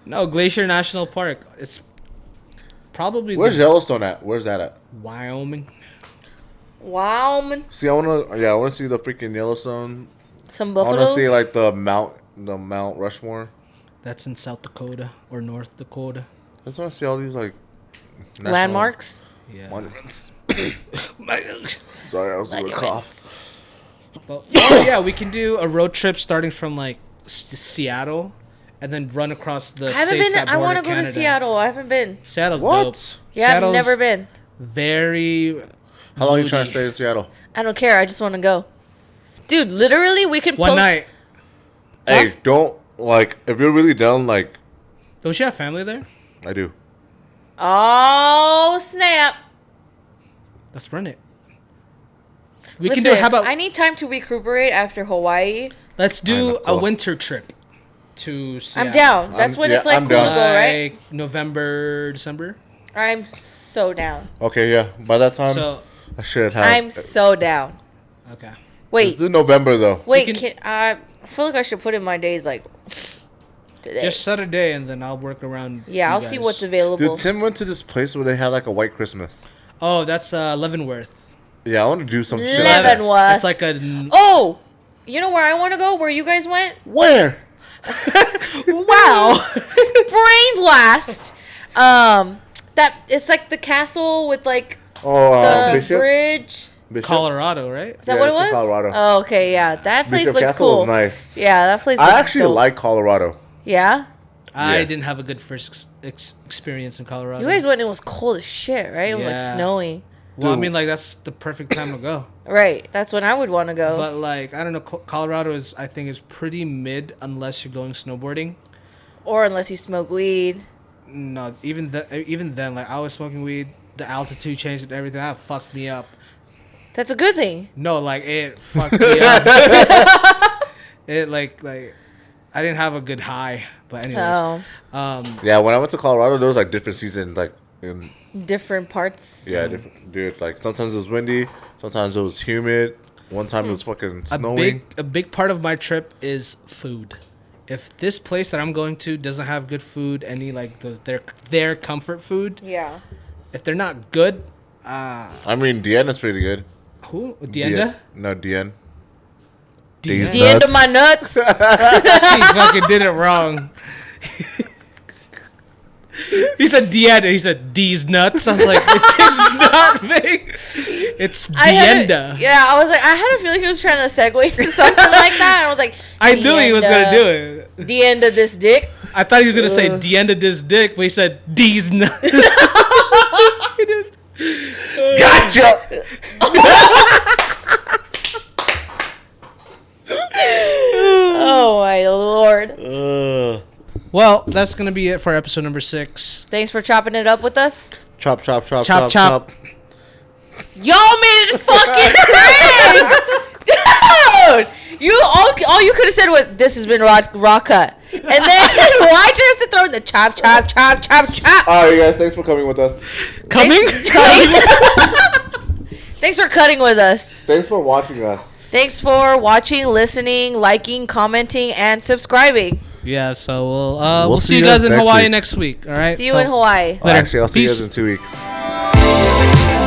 S3: No, Glacier National Park. It's probably
S2: Where's Yellowstone at? Where's that at?
S3: Wyoming.
S1: Wow, man.
S2: See, I wanna see the freaking Yellowstone.
S1: Some
S2: I
S1: buffaloes.
S2: wanna see like the Mount Rushmore.
S3: That's in South Dakota or North Dakota.
S2: I just wanna see all these like national
S1: landmarks.
S3: Yeah.
S2: monuments. Sorry, I was gonna cough.
S3: But, oh, yeah, we can do a road trip starting from like Seattle, and then run across the
S1: I haven't
S3: states
S1: been.
S3: that
S1: I
S3: border
S1: want to go to
S3: Canada.
S1: Seattle. I haven't been.
S3: Seattle's
S2: What?
S3: dope.
S1: Yeah,
S3: Seattle's
S1: I've never been.
S3: Very.
S2: How long are you
S3: moody.
S2: trying to stay in Seattle?
S1: I don't care. I just want to go. Dude, literally, we can
S3: One night.
S2: Hey, don't like if you're really down. Like
S3: Don't you have family there?
S2: I do.
S1: Oh snap!
S3: Let's run it. We
S1: Listen,
S3: can do. How about
S1: I need time to recuperate after Hawaii.
S3: let's do
S2: know,
S3: a
S2: cool.
S3: winter trip to Seattle.
S1: I'm down. That's when it's like
S2: I'm
S1: cool
S2: down.
S1: to go, right?
S3: Like November, December.
S1: I'm so down.
S2: Okay, yeah. By that time,
S3: So
S2: I should have.
S1: I'm so down.
S3: okay.
S2: Let's
S1: Wait,
S2: do November though.
S1: wait.
S3: We can-
S1: I feel like I should put in my days like today.
S3: Just set a day and then I'll work around.
S1: yeah,
S3: you
S1: I'll see
S3: guys.
S1: what's available.
S2: Dude, Tim went to this place where they had like a white Christmas.
S3: Oh, that's Leavenworth.
S2: Yeah, I want to do some shit. Like that.
S1: Leavenworth.
S3: It's like a.
S1: Oh, you know where I want to go? Where you guys went?
S2: Where?
S3: Wow.
S1: Brain blast. That it's like the castle with like
S2: Oh,
S1: the
S2: Bishop?
S1: bridge.
S2: Bishop?
S3: Colorado, right?
S1: Is that
S2: Yeah,
S1: what it
S2: it's in
S1: was?
S2: Colorado.
S1: Oh, okay, yeah. That place
S2: Bishop
S1: looked
S2: Castle
S1: cool.
S2: was nice.
S1: Yeah, that place. Looked
S2: I actually
S1: dope.
S2: like Colorado.
S1: Yeah.
S3: I
S2: Yeah.
S3: didn't have a good first experience in Colorado.
S1: You guys went. It was cold as shit, right? It was like
S3: Yeah.
S1: snowy.
S3: Well, I
S2: Dude.
S3: mean, like that's the perfect time to go.
S1: Right. That's when I would want to go.
S3: But like, I don't know. Colorado is, I think, is pretty mid unless you're going snowboarding.
S1: Or unless you smoke weed.
S3: No, even then, like I was smoking weed, the altitude changed and everything. That fucked me up.
S1: That's a good thing.
S3: No, like it fucked me up. It like I didn't have a good high. But anyways,
S2: yeah, when I went to Colorado, there was like different seasons, like in
S1: different parts.
S2: Yeah, different, dude. Like sometimes it was windy, sometimes it was humid. One time it was fucking snowing.
S3: A big part of my trip is food. If this place that I'm going to doesn't have good food, any like their comfort food,
S1: Yeah.
S3: if they're not good,
S2: I mean, Deanna's pretty good.
S3: who? Deenda?
S2: No, Deanna.
S3: Deanna.
S1: The end of my nuts.
S3: He fucking did it wrong. He said Deanna. He said D's nuts. I was like, it did not make. It's Deenda.
S1: Yeah, I was like, I had a feeling he was trying to segue to something like that, and I was like,
S3: I knew he was gonna do it.
S1: The end of this dick.
S3: I thought he was gonna say Deenda this dick, but he said D's nuts. He did.
S2: Gotcha.
S1: Oh my lord.
S3: Well, that's gonna be it for episode number 6.
S1: Thanks for chopping it up with us.
S2: Chop, chop, chop,
S3: Chop,
S2: chop,
S3: chop.
S2: chop.
S1: Y'all made it fucking crazy. Dude! All you could have said was, this has been Raaaw Cut. And then why'd you have to throw in the chop, chop, chop, chop, chop?
S2: All right, guys, thanks for coming with us.
S1: Thanks for cutting with us.
S2: Thanks for watching us.
S1: Thanks for watching, listening, liking, commenting, and subscribing.
S3: Yeah, so we'll see you guys in
S2: next
S3: Hawaii
S2: week.
S3: next week. All right.
S1: See you in Hawaii.
S2: Actually, I'll see you
S3: Peace.
S2: guys in 2 weeks.